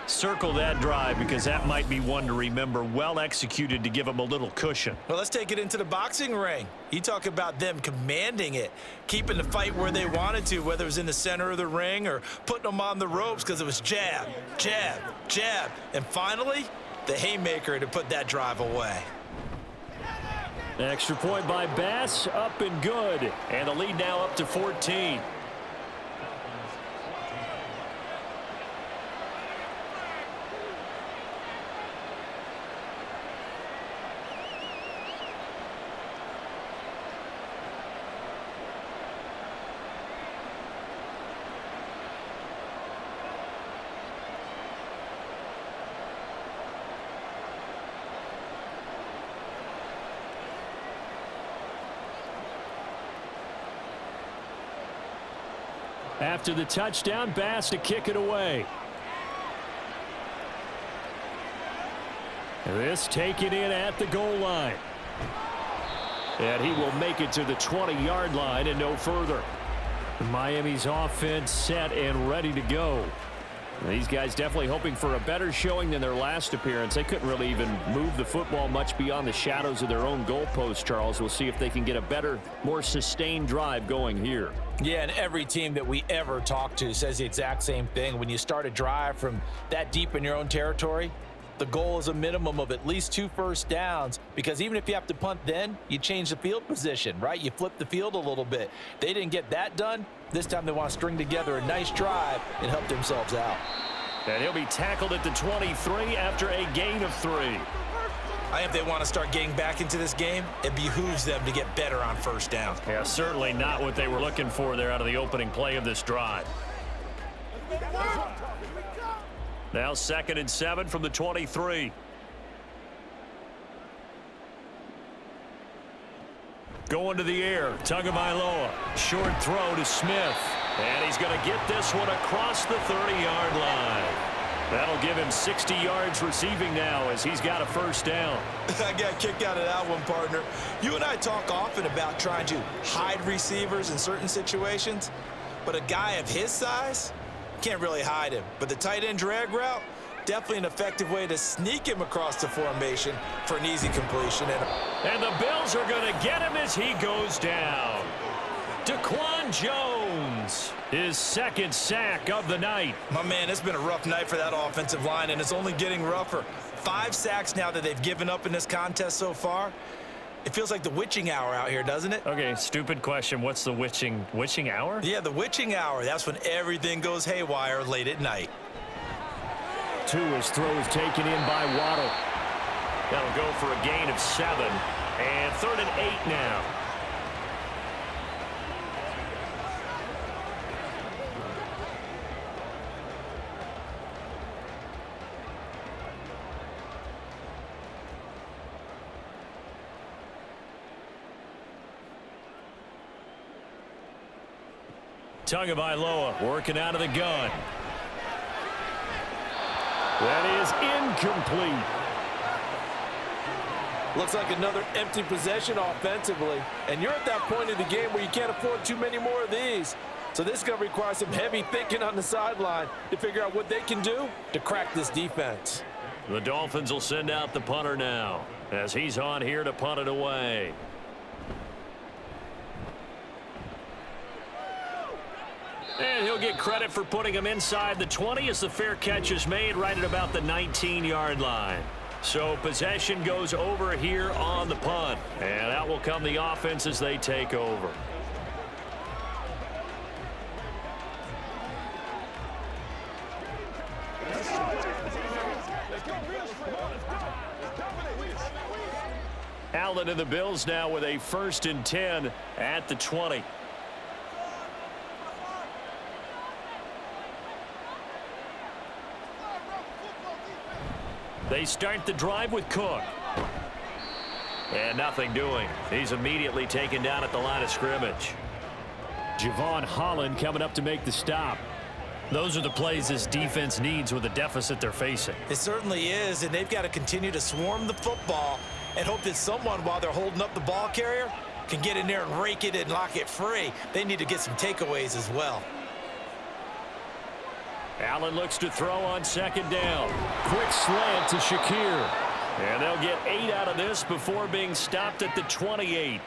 Circle that drive because that might be one to remember. Well executed to give them a little cushion. Well, let's take it into the boxing ring. You talk about them commanding it, keeping the fight where they wanted to, whether it was in the center of the ring or putting them on the ropes because it was jab, jab, jab. And finally, the haymaker to put that drive away. Extra point by Bass, up and good. And the lead now up to 14. After the touchdown, Bass to kick it away. This taken in at the goal line. And he will make it to the 20-yard line and no further. Miami's offense set and ready to go. These guys definitely hoping for a better showing than their last appearance. They couldn't really even move the football much beyond the shadows of their own goalpost, Charles. We'll see if they can get a better, more sustained drive going here. Yeah, and every team that we ever talk to says the exact same thing. When you start a drive from that deep in your own territory, the goal is a minimum of at least 2 first downs, because even if you have to punt then, you change the field position, right? You flip the field a little bit. They didn't get that done. This time they want to string together a nice drive and help themselves out. And he'll be tackled at the 23 after a gain of 3. I think if they want to start getting back into this game, it behooves them to get better on first down. Yeah, certainly not what they were looking for there out of the opening play of this drive. Now 2nd and 7 from the 23. Going to the air, Tagovailoa. Short throw to Smith. And he's going to get this one across the 30-yard line. That'll give him 60 yards receiving now as he's got a first down. I got kicked out of that one, partner. You and I talk often about trying to hide receivers in certain situations, but a guy of his size can't really hide him. But the tight end drag route, definitely an effective way to sneak him across the formation for an easy completion. And the Bills are going to get him as he goes down. Daquan Jones, his second sack of the night. My man, it's been a rough night for that offensive line, and it's only getting rougher. 5 sacks now that they've given up in this contest so far. It feels like the witching hour out here, doesn't it? Okay, stupid question. What's the witching hour? Yeah, the witching hour. That's when everything goes haywire late at night. Tua's throw is taken in by Waddle. That'll go for a gain of 7. And 3rd and 8 now. Tagovailoa working out of the gun. That is incomplete. Looks like another empty possession offensively. And you're at that point in the game where you can't afford too many more of these. So this is going to require some heavy thinking on the sideline to figure out what they can do to crack this defense. The Dolphins will send out the punter now as he's on here to punt it away. And he'll get credit for putting him inside the 20 as the fair catch is made right at about the 19-yard line. So possession goes over here on the punt. And out will come the offense as they take over. Allen and the Bills now with a 1st and 10 at the 20. They start the drive with Cook. And nothing doing. He's immediately taken down at the line of scrimmage. Javon Holland coming up to make the stop. Those are the plays this defense needs with the deficit they're facing. It certainly is, and they've got to continue to swarm the football and hope that someone, while they're holding up the ball carrier, can get in there and rake it and lock it free. They need to get some takeaways as well. Allen looks to throw on 2nd down. Quick slant to Shakir. And they'll get 8 out of this before being stopped at the 28.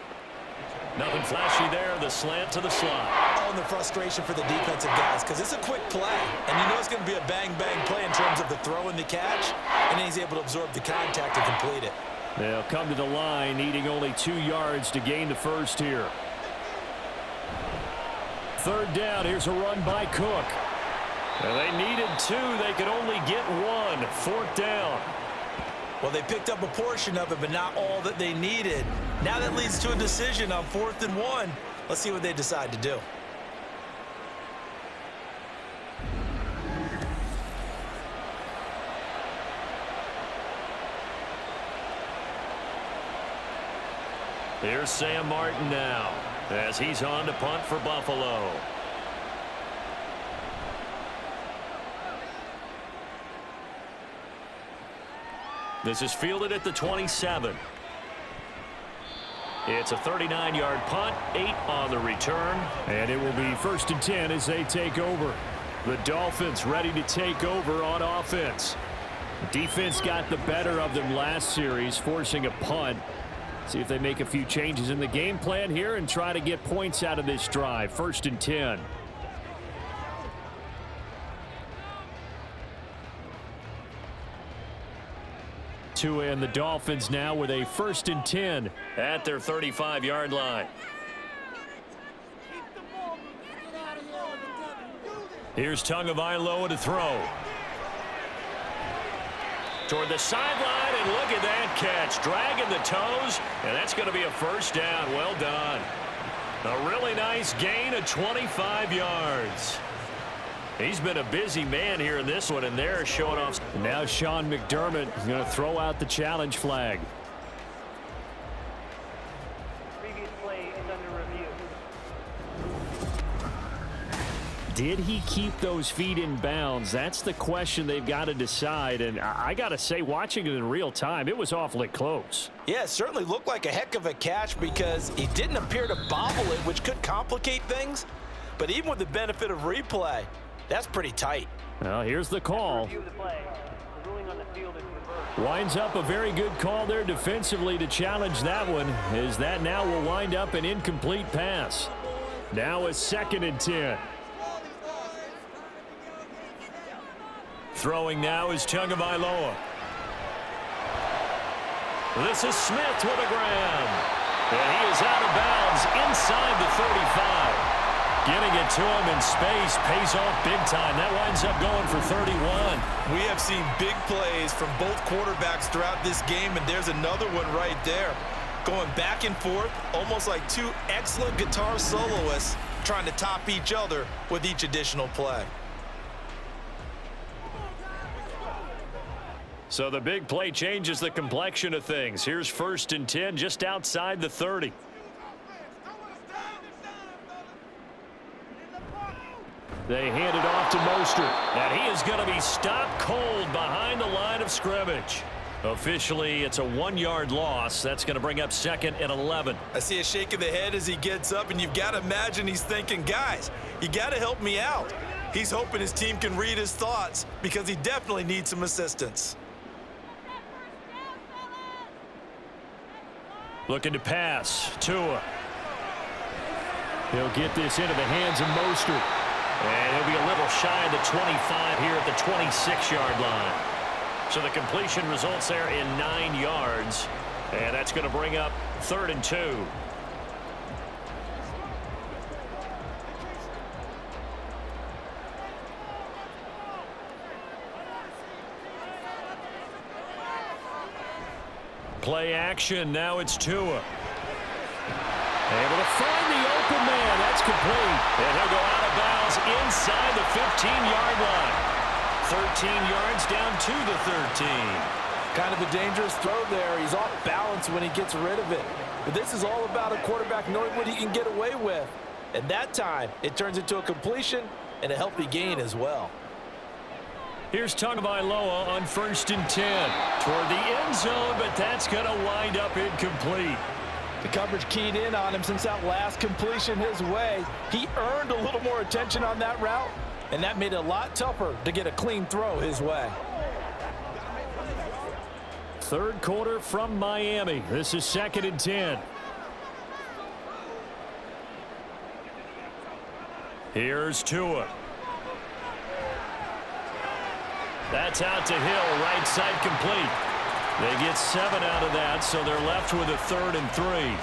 Nothing flashy there. The slant to the slot. Oh, and the frustration for the defensive guys, because it's a quick play. And you know it's going to be a bang-bang play in terms of the throw and the catch. And then he's able to absorb the contact and complete it. They'll come to the line, needing only 2 yards to gain the first here. 3rd down. Here's a run by Cook. Well, they needed 2. They could only get 1. 4th down. Well, they picked up a portion of it, but not all that they needed. Now that leads to a decision on 4th and 1. Let's see what they decide to do. Here's Sam Martin now as he's on to punt for Buffalo. This is fielded at the 27. It's a 39-yard punt, 8 on the return. And it will be 1st and 10 as they take over. The Dolphins ready to take over on offense. The defense got the better of them last series, forcing a punt. See if they make a few changes in the game plan here and try to get points out of this drive. 1st and 10. Tua and the Dolphins now with a 1st and 10 at their 35-yard line. Here's Tagovailoa to throw. Toward the sideline, and look at that catch. Dragging the toes, and that's going to be a 1st down. Well done. A really nice gain of 25 yards. He's been a busy man here in this one, and they're showing off. Now Sean McDermott is going to throw out the challenge flag. Previous play is under review. Did he keep those feet in bounds? That's the question they've got to decide. And I got to say, watching it in real time, it was awfully close. Yeah, it certainly looked like a heck of a catch because he didn't appear to bobble it, which could complicate things. But even with the benefit of replay, that's pretty tight. Well, here's the call. Review the play. field is reversed. Winds up a very good call there defensively to challenge that one, as that now will wind up an incomplete pass. Now a 2nd and 10. Throwing now is Tagovailoa. This is Smith with a grab. And he is out of bounds inside the 35. Getting it to him in space pays off big time. That winds up going for 31. We have seen big plays from both quarterbacks throughout this game, and there's another one right there. Going back and forth, almost like two excellent guitar soloists trying to top each other with each additional play. So the big play changes the complexion of things. Here's 1st and 10 just outside the 30. They hand it off to Mostert, and he is going to be stopped cold behind the line of scrimmage. Officially, it's a 1-yard loss. That's going to bring up 2nd and 11. I see a shake of the head as he gets up, and you've got to imagine he's thinking, guys, you got to help me out. He's hoping his team can read his thoughts because he definitely needs some assistance. Looking to pass. Tua. He'll get this into the hands of Mostert. And he'll be a little shy of the 25 here at the 26-yard line. So the completion results there in 9 yards. And that's going to bring up 3rd and 2. Play action. Now it's Tua. Able to find the open man. That's complete. And he'll go out of bounds inside the 15-yard line. 13 yards down to the 13. Kind of a dangerous throw there. He's off balance when he gets rid of it. But this is all about a quarterback knowing what he can get away with. And that time, it turns into a completion and a healthy gain as well. Here's Tagovailoa on 1st and 10. Toward the end zone, but that's going to wind up incomplete. The coverage keyed in on him since that last completion his way. He earned a little more attention on that route, and that made it a lot tougher to get a clean throw his way. 3rd quarter from Miami. This is 2nd and 10. Here's Tua. That's out to Hill, right side complete. They get 7 out of that, so they're left with a 3rd and 3.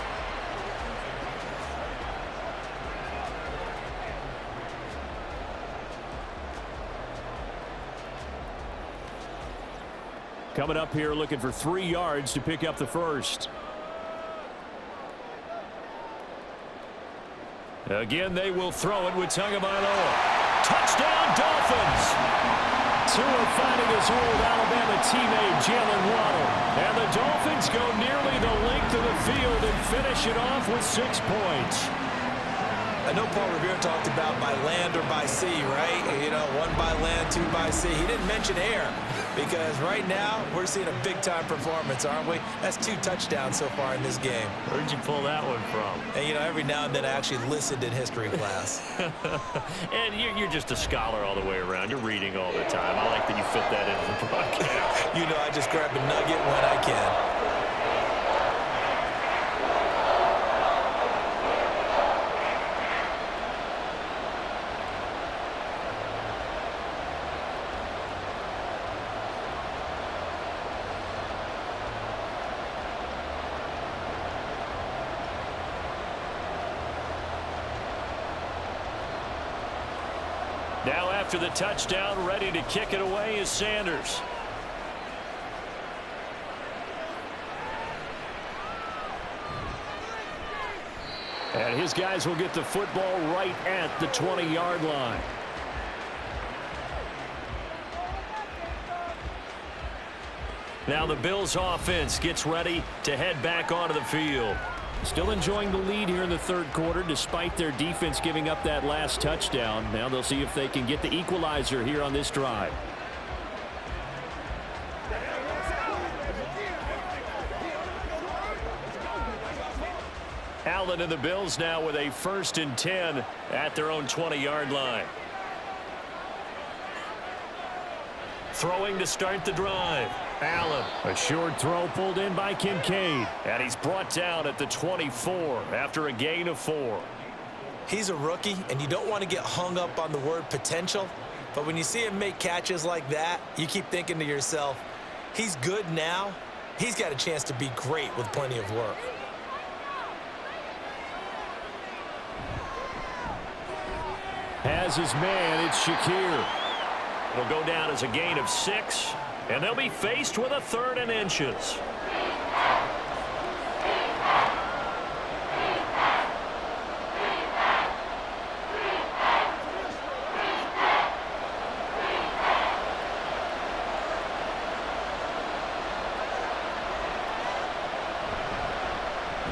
Coming up here looking for 3 yards to pick up the first. Again, they will throw it with Tagovailoa. Touchdown, Dolphins! Tua finding his old Alabama teammate Jalen Waddle. And the Dolphins go nearly the length of the field and finish it off with 6 points. I know Paul Revere talked about by land or by sea, right? You know, 1 by land, 2 by sea. He didn't mention air because right now we're seeing a big-time performance, aren't we? That's 2 touchdowns so far in this game. Where'd you pull that one from? And, you know, every now and then I actually listened in history class. And you're just a scholar all the way around. You're reading all the time. I like that you fit that into the broadcast. You know, I just grab a nugget when I can. Now after the touchdown, ready to kick it away is Sanders. And his guys will get the football right at the 20-yard line. Now the Bills offense gets ready to head back onto the field. Still enjoying the lead here in the 3rd quarter despite their defense giving up that last touchdown. Now they'll see if they can get the equalizer here on this drive. Allen and the Bills now with a 1st and 10 at their own 20-yard line. Throwing to start the drive. Allen. A short throw pulled in by Kincaid. And he's brought down at the 24 after a gain of 4. He's a rookie, and you don't want to get hung up on the word potential. But when you see him make catches like that, you keep thinking to yourself, he's good now. He's got a chance to be great with plenty of work. Has his man, it's Shakir. It'll go down as a gain of 6, and they'll be faced with a 3rd and inches.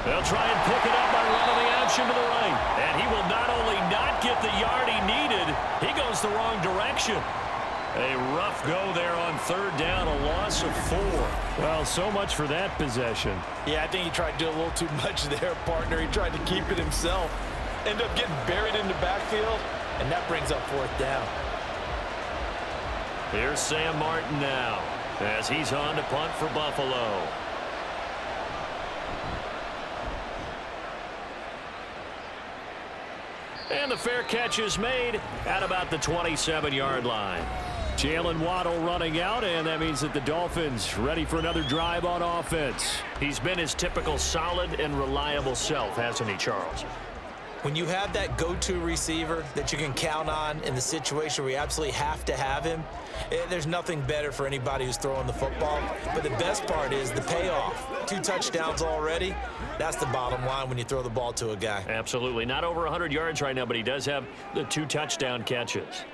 They'll try and pick it up by running the option to the right. And he will not only not get the yard he needed, he goes the wrong direction. A rough go there on 3rd down, a loss of 4. Well, so much for that possession. Yeah, I think he tried to do a little too much there, partner. He tried to keep it himself. Ended up getting buried in the backfield, and that brings up 4th down. Here's Sam Martin now as he's on to punt for Buffalo. And the fair catch is made at about the 27-yard line. Jalen Waddle running out, and that means that the Dolphins ready for another drive on offense. He's been his typical solid and reliable self, hasn't he, Charles? When you have that go-to receiver that you can count on in the situation where you absolutely have to have him, there's nothing better for anybody who's throwing the football. But the best part is the payoff. 2 touchdowns already. That's the bottom line when you throw the ball to a guy. Absolutely. Not over 100 yards right now, but he does have the 2 touchdown catches.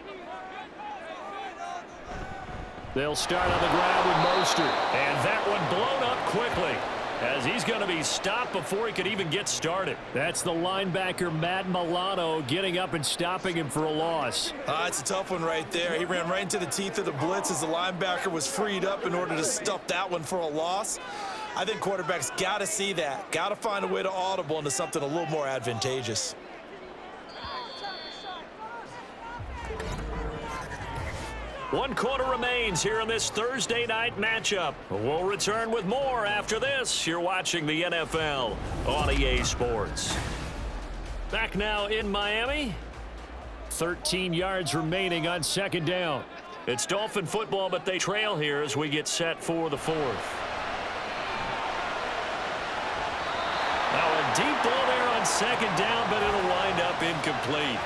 They'll start on the ground with Mostert. And that one blown up quickly, as he's going to be stopped before he could even get started. That's the linebacker, Matt Milano, getting up and stopping him for a loss. It's a tough one right there. He ran right into the teeth of the blitz as the linebacker was freed up in order to stuff that one for a loss. I think quarterbacks got to see that. Got to find a way to audible into something a little more advantageous. One quarter remains here in this Thursday night matchup. We'll return with more after this. You're watching the NFL on EA Sports. Back now in Miami. 13 yards remaining on 2nd down. It's Dolphin football, but they trail here as we get set for the 4th. Now a deep ball there on 2nd down, but it'll wind up incomplete.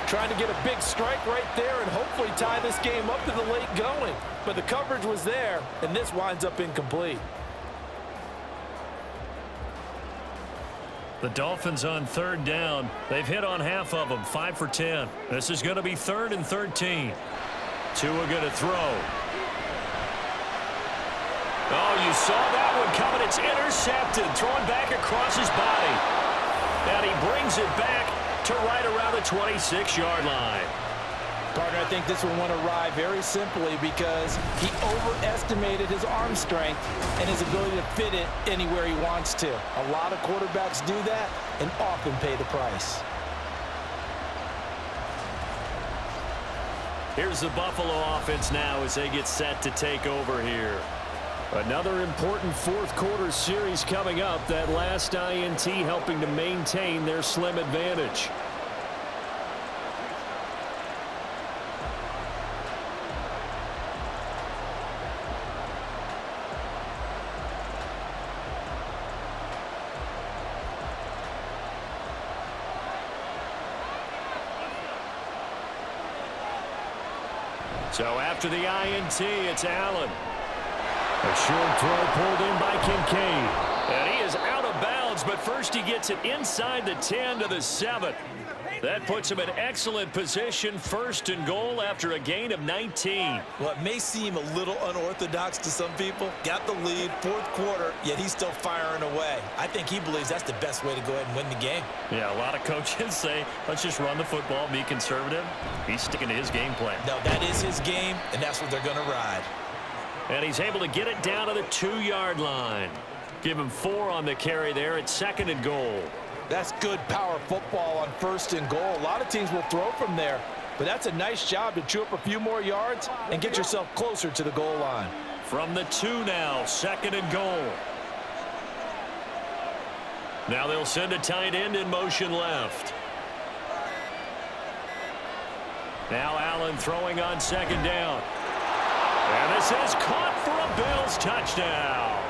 Trying to get a big strike right there and hopefully tie this game up to the late going. But the coverage was there, and this winds up incomplete. The Dolphins on 3rd down. They've hit on half of them, 5 for 10. This is going to be 3rd and 13. Tua going to throw. Oh, you saw that one coming. It's intercepted, thrown back across his body. And he brings it back to right around the 26-yard line. Partner, I think this one went awry very simply because he overestimated his arm strength and his ability to fit it anywhere he wants to. A lot of quarterbacks do that and often pay the price. Here's the Buffalo offense now as they get set to take over here. Another important 4th quarter series coming up. That last INT helping to maintain their slim advantage. So after the INT, it's Allen. A short throw pulled in by Kincaid. And he is out of bounds, but first he gets it inside the 10 to the 7. That puts him in excellent position, 1st and goal after a gain of 19. Well, it may seem a little unorthodox to some people. Got the lead, 4th quarter, yet he's still firing away. I think he believes that's the best way to go ahead and win the game. Yeah, a lot of coaches say, let's just run the football, be conservative. He's sticking to his game plan. No, that is his game, and that's what they're going to ride. And he's able to get it down to the 2-yard line. Give him 4 on the carry there at 2nd and goal. That's good power football on 1st and goal. A lot of teams will throw from there. but that's a nice job to chew up a few more yards and get yourself closer to the goal line. From the 2 now, 2nd and goal. Now they'll send a tight end in motion left. Now Allen throwing on 2nd down. And this is caught for a Bills touchdown.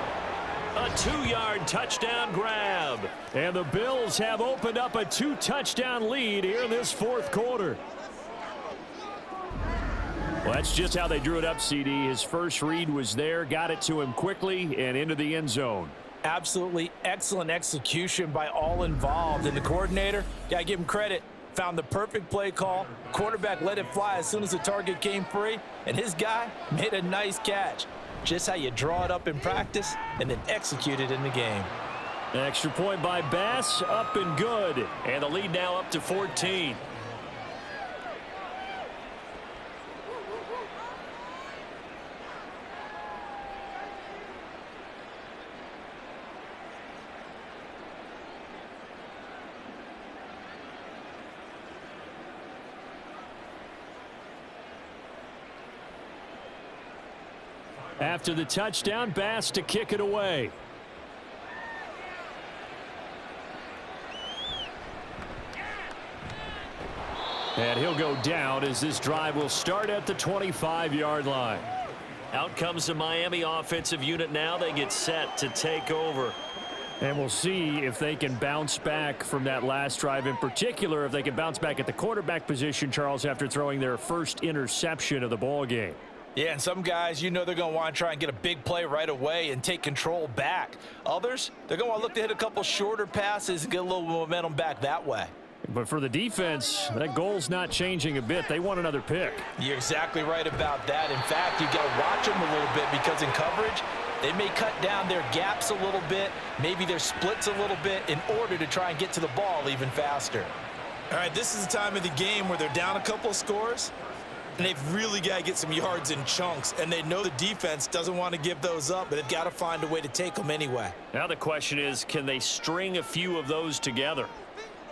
A 2-yard touchdown grab. And the Bills have opened up a 2-touchdown lead here in this 4th quarter. Well, that's just how they drew it up, CD. His first read was there, got it to him quickly, and into the end zone. Absolutely excellent execution by all involved. And the coordinator, gotta give him credit, found the perfect play call. Quarterback let it fly as soon as the target came free, and his guy made a nice catch. Just how you draw it up in practice and then execute it in the game. An extra point by Bass, up and good. And the lead now up to 14. After the touchdown, Bass to kick it away. And he'll go down as this drive will start at the 25-yard line. Out comes the Miami offensive unit now. They get set to take over. And we'll see if they can bounce back from that last drive, in particular if they can bounce back at the quarterback position, Charles, after throwing their first interception of the ball game. Yeah, and some guys, you know they're going to want to try and get a big play right away and take control back. Others, they're going to want to look to hit a couple shorter passes and get a little momentum back that way. But for the defense, that goal's not changing a bit. They want another pick. You're exactly right about that. In fact, you got to watch them a little bit because in coverage, they may cut down their gaps a little bit, maybe their splits a little bit in order to try and get to the ball even faster. All right, this is the time of the game where they're down a couple of scores, and they've really got to get some yards in chunks, and they know the defense doesn't want to give those up, but they've got to find a way to take them anyway. Now the question is, can they string a few of those together?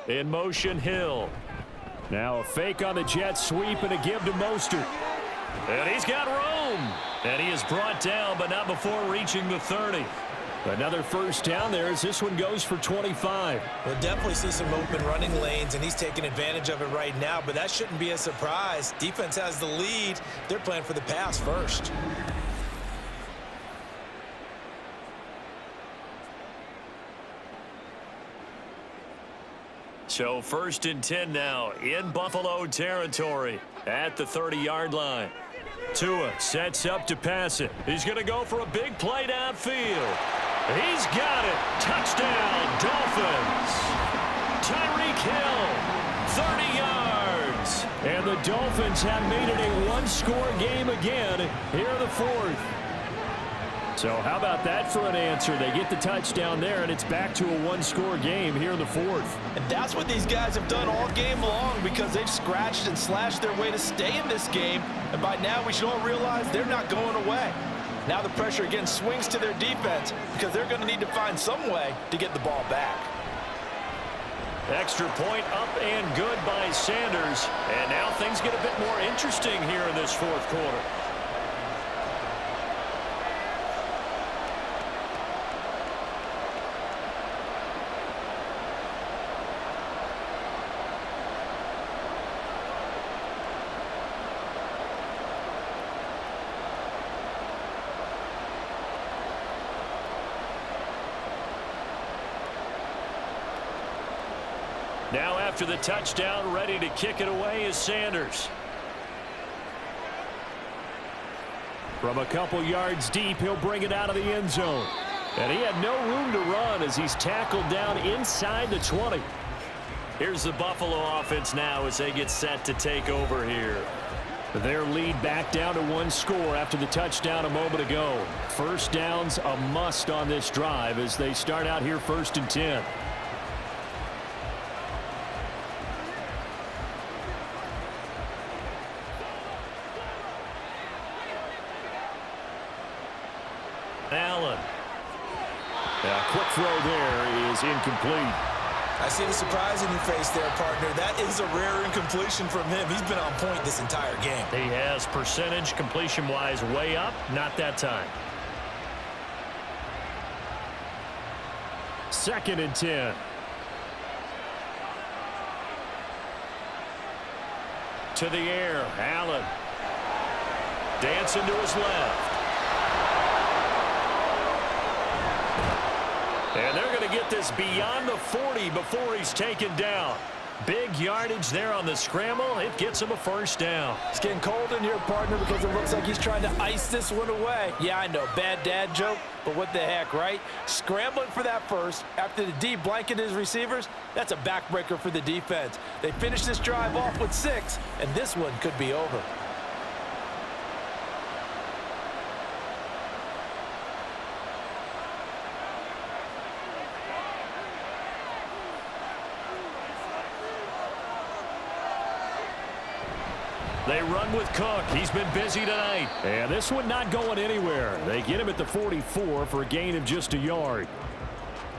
In motion, Hill. Now a fake on the jet sweep and a give to Mostert. And he's got room. And he is brought down, but not before reaching the 30. Another first down there as this one goes for 25. We'll definitely see some open running lanes, and he's taking advantage of it right now, but that shouldn't be a surprise. Defense has the lead. They're playing for the pass first. So 1st and 10 now in Buffalo territory at the 30-yard line. Tua sets up to pass it. He's going to go for a big play downfield. He's got it. Touchdown, Dolphins. Tyreek Hill, 30 yards. And the Dolphins have made it a one-score game again here in the 4th. So how about that for an answer? They get the touchdown there, and it's back to a one-score game here in the 4th. And that's what these guys have done all game long because they've scratched and slashed their way to stay in this game. And by now, we should all realize they're not going away. Now the pressure again swings to their defense because they're going to need to find some way to get the ball back. Extra point up and good by Sanders. And now things get a bit more interesting here in this 4th quarter. Now after the touchdown, ready to kick it away is Sanders. From a couple yards deep, he'll bring it out of the end zone. And he had no room to run as he's tackled down inside the 20. Here's the Buffalo offense now as they get set to take over here. Their lead back down to one score after the touchdown a moment ago. First down's a must on this drive as they start out here 1st and 10. Allen. A quick throw there is incomplete. I see the surprise in your face there, partner. That is a rare incompletion from him. He's been on point this entire game. He has percentage completion-wise way up. Not that time. 2nd and 10. To the air, Allen. Dancing to his left. And they're going to get this beyond the 40 before he's taken down. Big yardage there on the scramble. It gets him a first down. It's getting cold in here, partner, because it looks like he's trying to ice this one away. Yeah, I know, bad dad joke, but what the heck, right? Scrambling for that first after the D blanketed his receivers, that's a backbreaker for the defense. They finished this drive off with 6, and this one could be over. They run with Cook. He's been busy tonight. And this one not going anywhere. They get him at the 44 for a gain of just a yard.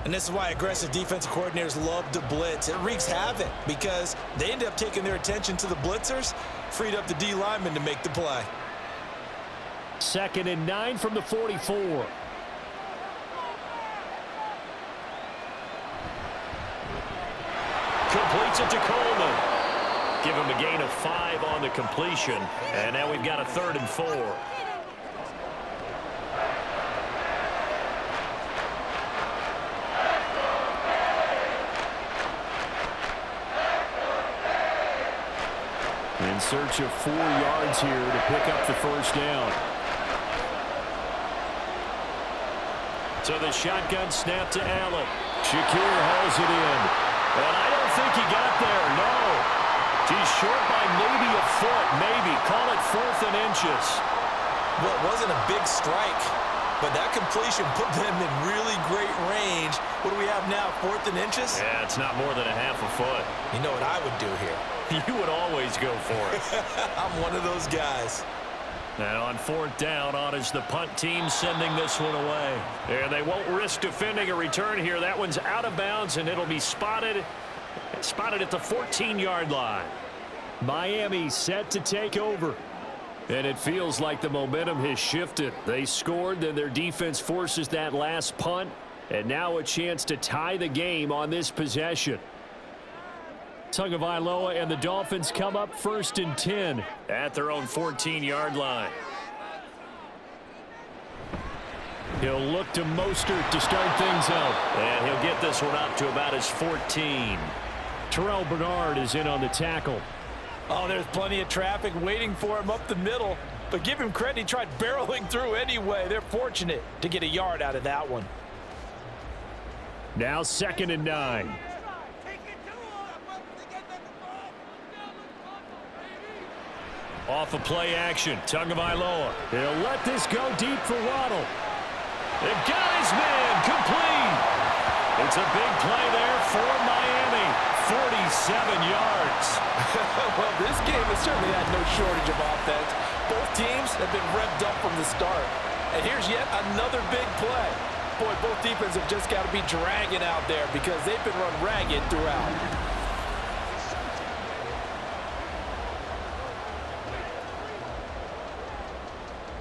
And this is why aggressive defensive coordinators love to blitz. It wreaks havoc because they end up taking their attention to the blitzers, freed up the D lineman to make the play. 2nd and 9 from the 44. Completes it to Coleman. Give him a gain of 5 on the completion. And now we've got a 3rd and 4. In search of 4 yards here to pick up the first down. So the shotgun snap to Allen. Shakir hauls it in. And I don't think he got there, no. He's short by maybe a foot, maybe. Call it 4th and inches. Well, it wasn't a big strike, but that completion put them in really great range. What do we have now, 4th and inches? Yeah, it's not more than a half a foot. You know what I would do here? You would always go for it. I'm one of those guys. Now on 4th down, on is the punt team sending this one away. And they won't risk defending a return here. That one's out of bounds, and it'll be spotted at the 14-yard line. Miami set to take over. And it feels like the momentum has shifted. They scored, then their defense forces that last punt. And now a chance to tie the game on this possession. Tagovailoa and the Dolphins come up 1st and 10. At their own 14-yard line. He'll look to Mostert to start things out. And he'll get this one up to about his 14. Terrell Bernard is in on the tackle. Oh, there's plenty of traffic waiting for him up the middle. But give him credit, he tried barreling through anyway. They're fortunate to get a yard out of that one. Now 2nd and 9. Off of play action, Tagovailoa. He'll let this go deep for Waddle. They've got his man complete. It's a big play there for Miami. 47 yards. Well, this game has certainly had no shortage of offense. Both teams have been revved up from the start. And here's yet another big play. Boy, both defenses have just got to be dragging out there because they've been run ragged throughout.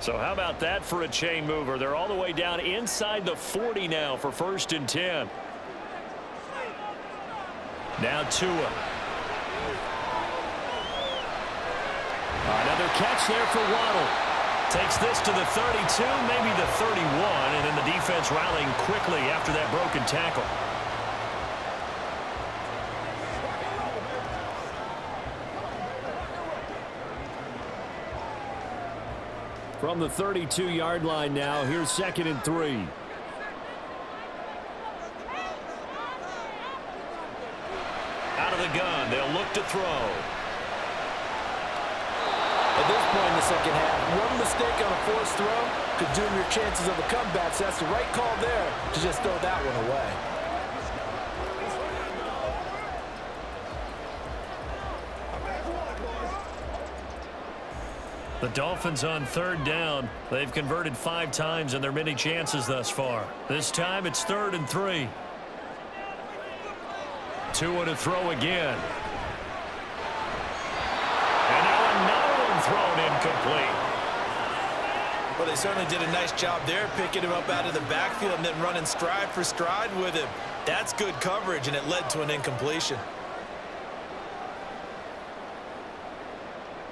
So how about that for a chain mover? They're all the way down inside the 40 now for 1st and 10. Now Tua. Another catch there for Waddle. Takes this to the 32, maybe the 31, and then the defense rallying quickly after that broken tackle. From the 32-yard line now, here's 2nd and 3. Out of the gun, they'll look to throw. At this point in the second half, one mistake on a forced throw could doom your chances of a comeback. So that's the right call there to just throw that one away. The Dolphins on 3rd down. They've converted 5 times in their many chances thus far. This time it's 3rd and 3. Tua to throw again. And now another one thrown incomplete. Well, they certainly did a nice job there, picking him up out of the backfield and then running stride for stride with him. That's good coverage, and it led to an incompletion.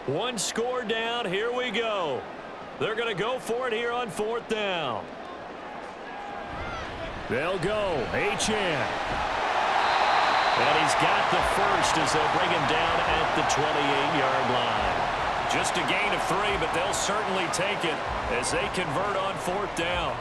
One score down. Here we go. They're going to go for it here on 4th down. They'll go. Achane. And he's got the first as they'll bring him down at the 28-yard line. Just a gain of 3, but they'll certainly take it as they convert on 4th down.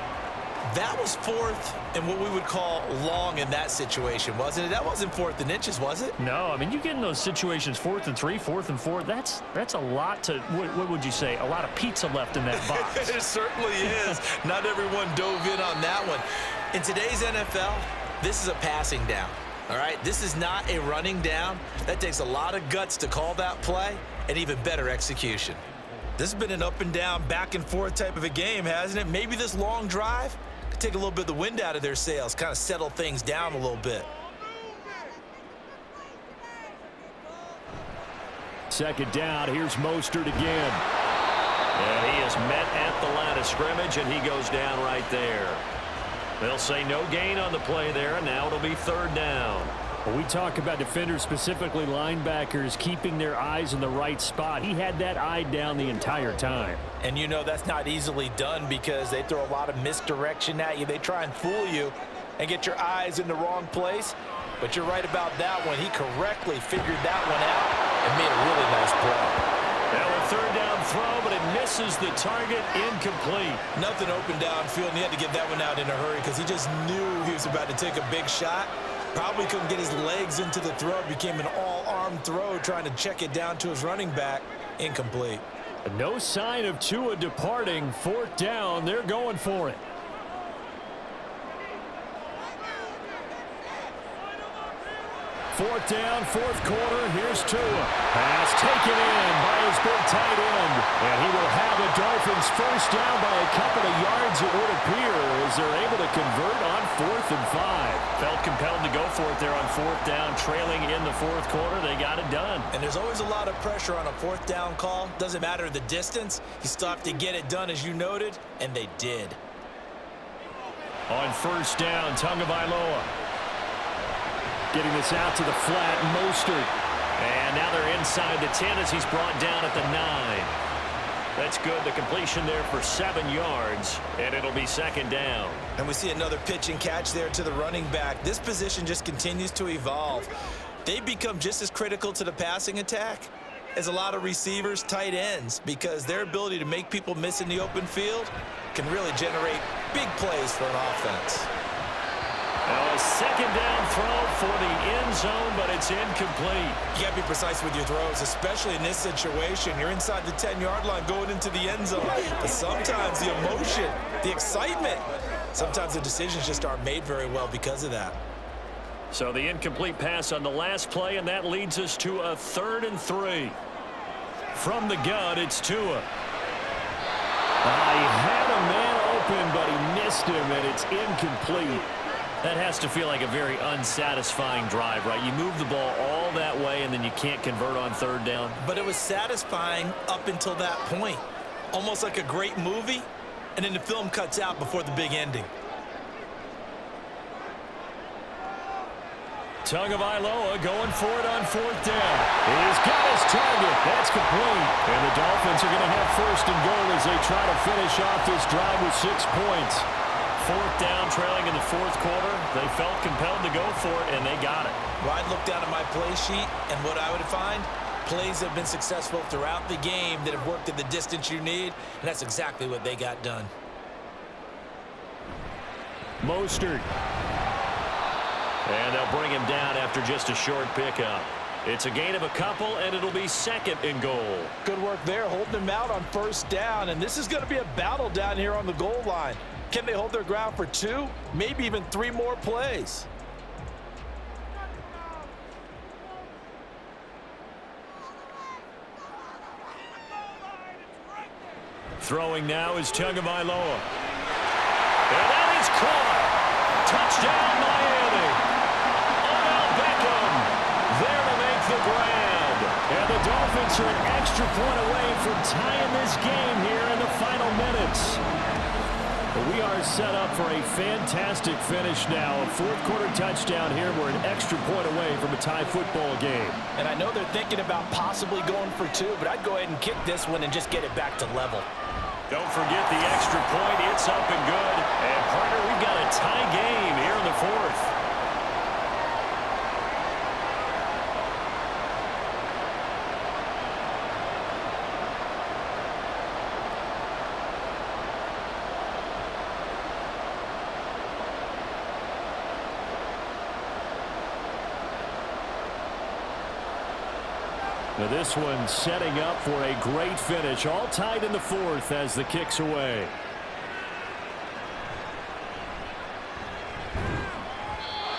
That was 4th and what we would call long in that situation, wasn't it? That wasn't 4th and inches, was it? No, I mean, you get in those situations 4th and 3, 4th and 4. That's a lot to, what would you say, a lot of pizza left in that box. It certainly is. Not everyone dove in on that one. In today's NFL, this is a passing down, all right? This is not a running down. That takes a lot of guts to call that play and even better execution. This has been an up and down, back and forth type of a game, hasn't it? Maybe this long drive could take a little bit of the wind out of their sails, kind of settle things down a little bit. 2nd down, here's Mostert again. And he is met at the line of scrimmage, and he goes down right there. They'll say no gain on the play there, and now it'll be 3rd down. When we talk about defenders, specifically linebackers, keeping their eyes in the right spot. He had that eye down the entire time. And you know that's not easily done because they throw a lot of misdirection at you. They try and fool you and get your eyes in the wrong place. But you're right about that one. He correctly figured that one out and made a really nice play. Now a 3rd down throw, but it misses the target, incomplete. Nothing open downfield, and he had to get that one out in a hurry because he just knew he was about to take a big shot. Probably couldn't get his legs into the throw. It became an all-arm throw trying to check it down to his running back. Incomplete. No sign of Tua departing. 4th down. They're going for it. Fourth down, 4th quarter. Here's Tua. Pass taken in by his big tight end. And he will have the Dolphins first down by a couple of yards, it would appear, as they're able to convert on 4th and 5. Felt compelled to go for it there on 4th down, trailing in the 4th quarter. They got it done. And there's always a lot of pressure on a 4th down call. Doesn't matter the distance. You still have to get it done, as you noted, and they did. On 1st down, Tagovailoa. Getting this out to the flat, Mostert. And now they're inside the 10 as he's brought down at the 9. That's good. The completion there for 7 yards, and it'll be 2nd down. And we see another pitch and catch there to the running back. This position just continues to evolve. They become just as critical to the passing attack as a lot of receivers, tight ends, because their ability to make people miss in the open field can really generate big plays for an offense. Now a 2nd down throw for the end zone, but it's incomplete. You got to be precise with your throws, especially in this situation. You're inside the 10-yard line going into the end zone. But sometimes the emotion, the excitement, sometimes the decisions just aren't made very well because of that. So the incomplete pass on the last play, and that leads us to a 3rd and 3. From the gun, it's Tua. He had a man open, but he missed him, and it's incomplete. That has to feel like a very unsatisfying drive, right? You move the ball all that way, and then you can't convert on 3rd down. But it was satisfying up until that point. Almost like a great movie, and then the film cuts out before the big ending. Tagovailoa going for it on 4th down. He's got his target. That's complete. And the Dolphins are going to have 1st and goal as they try to finish off this drive with 6 points. 4th down, trailing in the 4th quarter. They felt compelled to go for it, and they got it. Well, I'd look down at my play sheet, and what I would find, plays have been successful throughout the game that have worked at the distance you need, and that's exactly what they got done. Mostert. And they'll bring him down after just a short pickup. It's a gain of a couple, and it'll be 2nd and goal. Good work there, holding him out on 1st down, and this is going to be a battle down here on the goal line. Can they hold their ground for 2, maybe even 3 more plays? Throwing now is Tagovailoa. And that is caught. Touchdown, Miami. Odell Beckham Dolphins are an extra point away from tying this game here in the final minutes. We are set up for a fantastic finish now. A fourth-quarter touchdown here. We're an extra point away from a tie football game. And I know they're thinking about possibly going for two, but I'd go ahead and kick this one and just get it back to level. Don't forget the extra point. It's up and good. And, partner, we've got a tie game here in the fourth. Now this one setting up for a great finish. All tied in the fourth as the kick's away.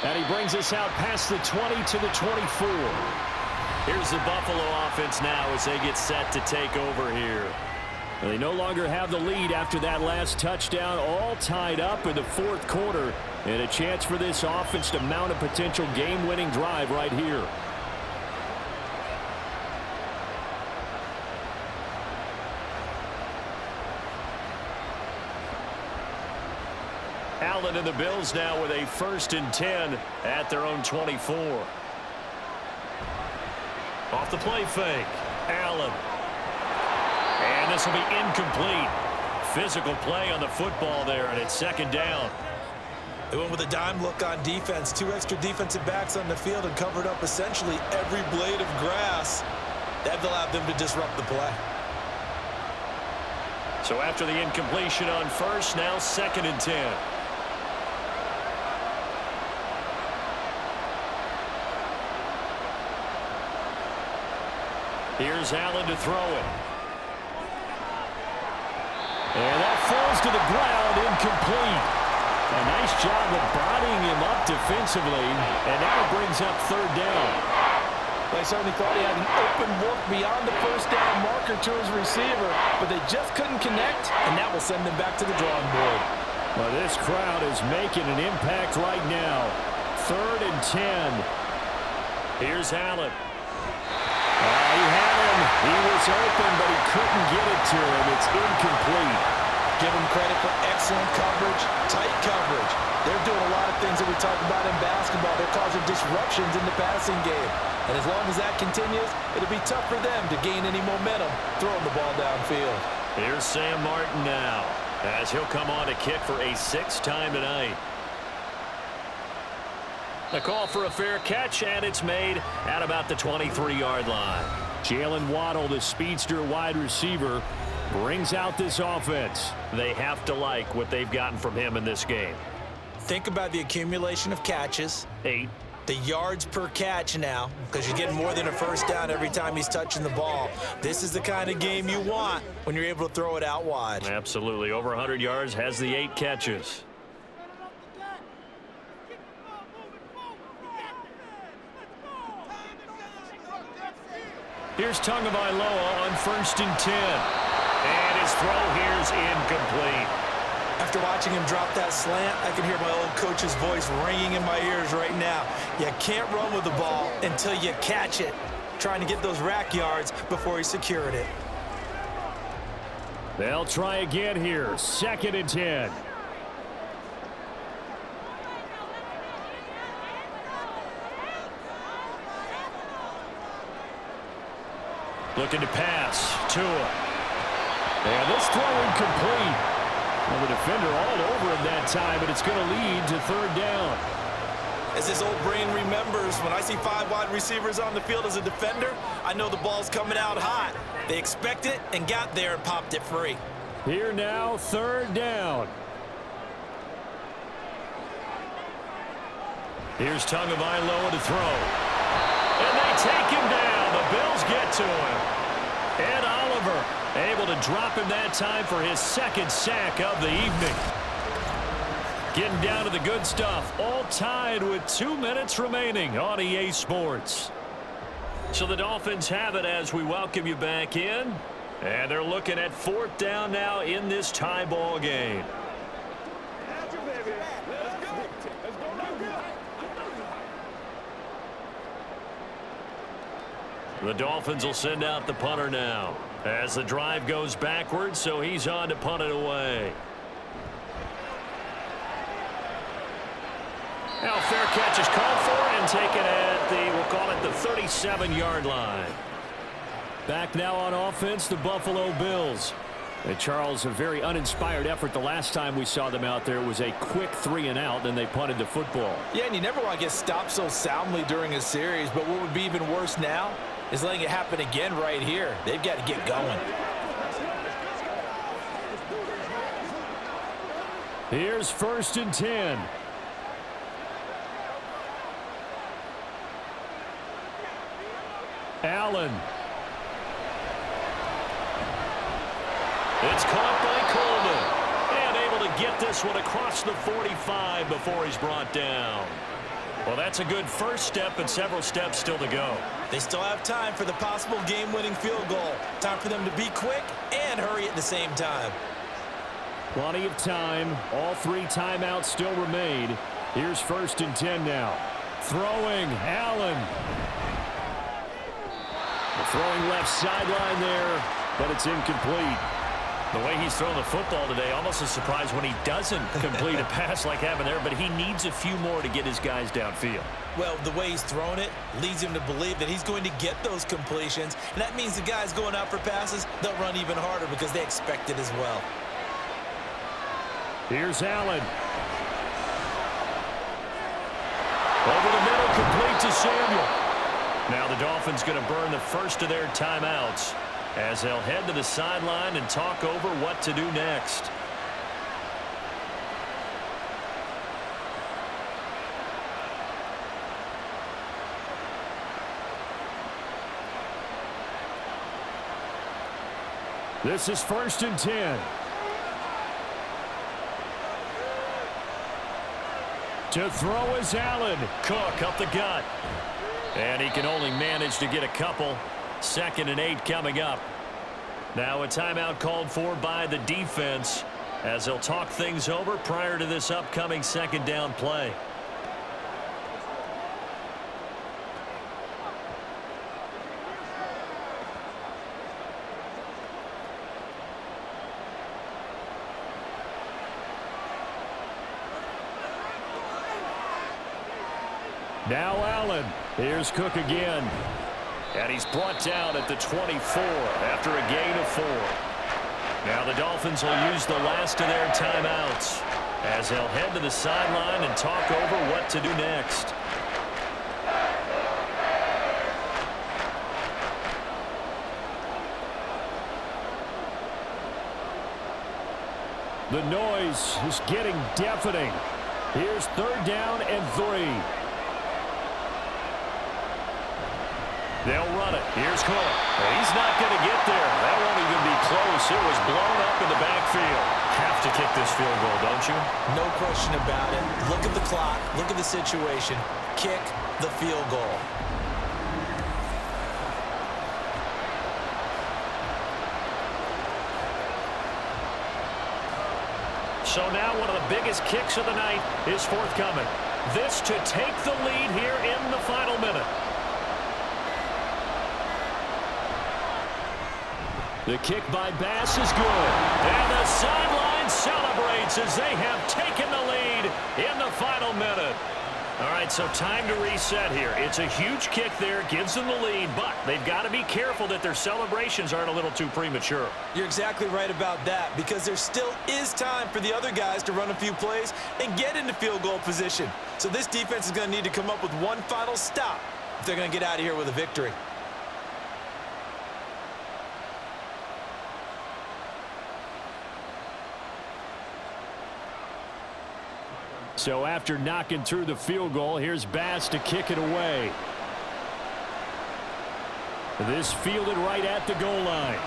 And he brings us out past the 20 to the 24. Here's the Buffalo offense now as they get set to take over here. And they no longer have the lead after that last touchdown. All tied up in the fourth quarter. And a chance for this offense to mount a potential game-winning drive right here. Allen and the Bills now with a 1st and 10 at their own 24. Off the play fake. Allen. And this will be incomplete. Physical play on the football there, and it's 2nd down. They went with a dime look on defense. 2 extra defensive backs on the field and covered up essentially every blade of grass. That allowed them to disrupt the play. So after the incompletion on 1st, now 2nd and 10. Here's Allen to throw it. And that falls to the ground, incomplete. A nice job of bodying him up defensively, and now it brings up 3rd down. They certainly thought he had an open look beyond the 1st down marker to his receiver, but they just couldn't connect, and that will send them back to the drawing board. Well, this crowd is making an impact right now. 3rd and 10. Here's Allen. He had him. He was open, but he couldn't get it to him. It's incomplete. Give them credit for excellent coverage, tight coverage. They're doing a lot of things that we talk about in basketball. They're causing disruptions in the passing game. And as long as that continues, it'll be tough for them to gain any momentum throwing the ball downfield. Here's Sam Martin now, as he'll come on to kick for a 6th time tonight. The call for a fair catch, and it's made at about the 23-yard line. Jalen Waddle, the speedster wide receiver, brings out this offense. They have to like what they've gotten from him in this game. Think about the accumulation of catches. 8. The yards per catch now, because you're getting more than a 1st down every time he's touching the ball. This is the kind of game you want when you're able to throw it out wide. Absolutely. Over 100 yards, has the 8 catches. Here's Tagovailoa on 1st and 10. And his throw here's incomplete. After watching him drop that slant, I can hear my old coach's voice ringing in my ears right now. You can't run with the ball until you catch it. Trying to get those rack yards before he secured it. They'll try again here. 2nd and 10. Looking to pass. Tua. And this throw incomplete. Well, the defender all over him that time, but it's going to lead to 3rd down. As his old brain remembers, when I see 5 wide receivers on the field as a defender, I know the ball's coming out hot. They expect it and got there and popped it free. Here now, 3rd down. Here's Tagovailoa to throw. And they take him down. The Bills get to him. Ed Oliver able to drop him that time for his 2nd sack of the evening. Getting down to the good stuff. All tied with 2 minutes remaining on EA Sports. So the Dolphins have it as we welcome you back in. And they're looking at 4th down now in this tie ball game. The Dolphins will send out the punter now as the drive goes backwards, so he's on to punt it away. Now fair catch is called for and taken at the, we'll call it the 37-yard line. Back now on offense, the Buffalo Bills. And Charles, a very uninspired effort. The last time we saw them out there was a quick 3-and-out, then they punted the football. Yeah, and you never want to get stopped so soundly during a series, but what would be even worse now is letting it happen again right here. They've got to get going. Here's 1st and 10. Allen. It's caught by Coleman. And able to get this one across the 45 before he's brought down. Well, that's a good first step, but several steps still to go. They still have time for the possible game-winning field goal. Time for them to be quick and hurry at the same time. Plenty of time. All 3 timeouts still remain. Here's 1st and 10 now. Throwing, Allen. Throwing left sideline there, but it's incomplete. The way he's throwing the football today, almost a surprise when he doesn't complete a pass like happened there, but he needs a few more to get his guys downfield. Well, the way he's thrown it leads him to believe that he's going to get those completions, and that means the guys going out for passes, they'll run even harder because they expect it as well. Here's Allen. Over the middle, complete to Samuel. Now the Dolphins going to burn the first of their timeouts as they'll head to the sideline and talk over what to do next. This is 1st and 10. To throw is Allen. Cook up the gut. And he can only manage to get a couple. 2nd and 8 coming up. Now a timeout called for by the defense as they'll talk things over prior to this upcoming 2nd down play. Now Allen. Here's Cook again. And he's brought down at the 24 after a gain of 4. Now the Dolphins will use the last of their timeouts as they'll head to the sideline and talk over what to do next. The noise is getting deafening. Here's 3rd down and 3. They'll run it. Here's Cook. He's not going to get there. That won't even be close. It was blown up in the backfield. Have to kick this field goal, don't you? No question about it. Look at the clock. Look at the situation. Kick the field goal. So now one of the biggest kicks of the night is forthcoming. This to take the lead here in the final minute. The kick by Bass is good. And the sideline celebrates as they have taken the lead in the final minute. All right, so time to reset here. It's a huge kick there, gives them the lead, but they've got to be careful that their celebrations aren't a little too premature. You're exactly right about that because there still is time for the other guys to run a few plays and get into field goal position. So this defense is going to need to come up with one final stop if they're going to get out of here with a victory. So after knocking through the field goal, here's Bass to kick it away. This fielded right at the goal line.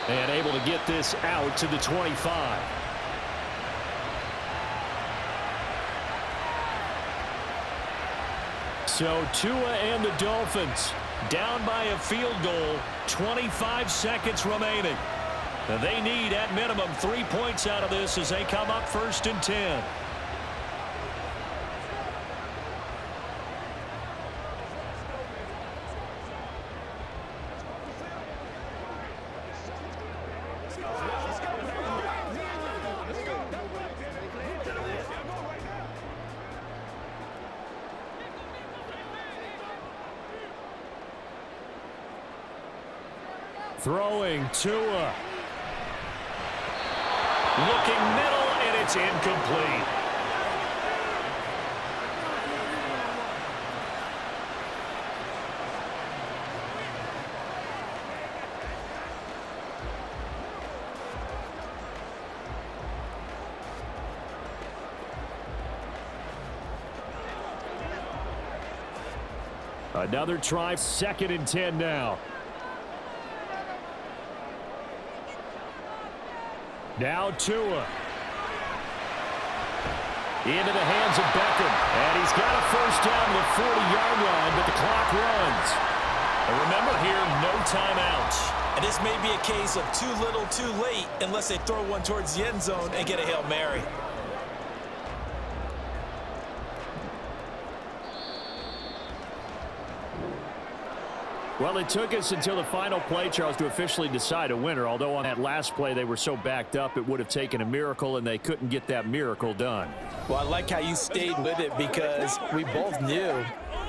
And able to get this out to the 25. So Tua and the Dolphins down by a field goal, 25 seconds remaining. They need at minimum 3 points out of this as they come up 1st and 10. Throwing Tua. Looking middle, and it's incomplete. Another try, 2nd and 10 now. Now Tua. Into the hands of Beckham. And he's got a first down to the 40-yard line, but the clock runs. And remember here, no timeouts. And this may be a case of too little, too late, unless they throw one towards the end zone and get a Hail Mary. Well, it took us until the final play, Charles, to officially decide a winner, although on that last play they were so backed up it would have taken a miracle, and they couldn't get that miracle done. Well, I like how you stayed with it because we both knew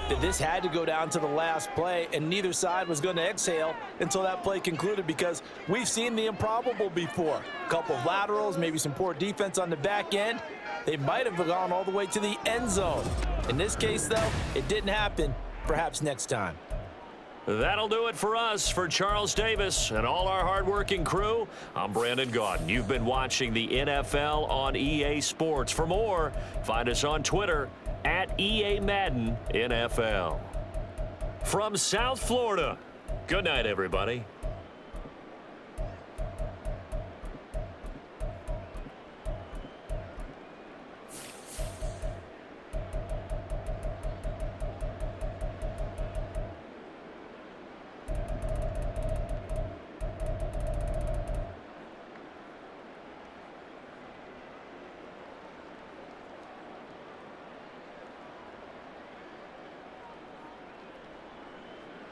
that this had to go down to the last play, and neither side was going to exhale until that play concluded because we've seen the improbable before. A couple of laterals, maybe some poor defense on the back end. They might have gone all the way to the end zone. In this case, though, it didn't happen. Perhaps next time. That'll do it for us. For Charles Davis and all our hardworking crew, I'm Brandon Gaudin. You've been watching the NFL on EA Sports. For more, find us on Twitter at EA Madden NFL. From South Florida, good night, everybody.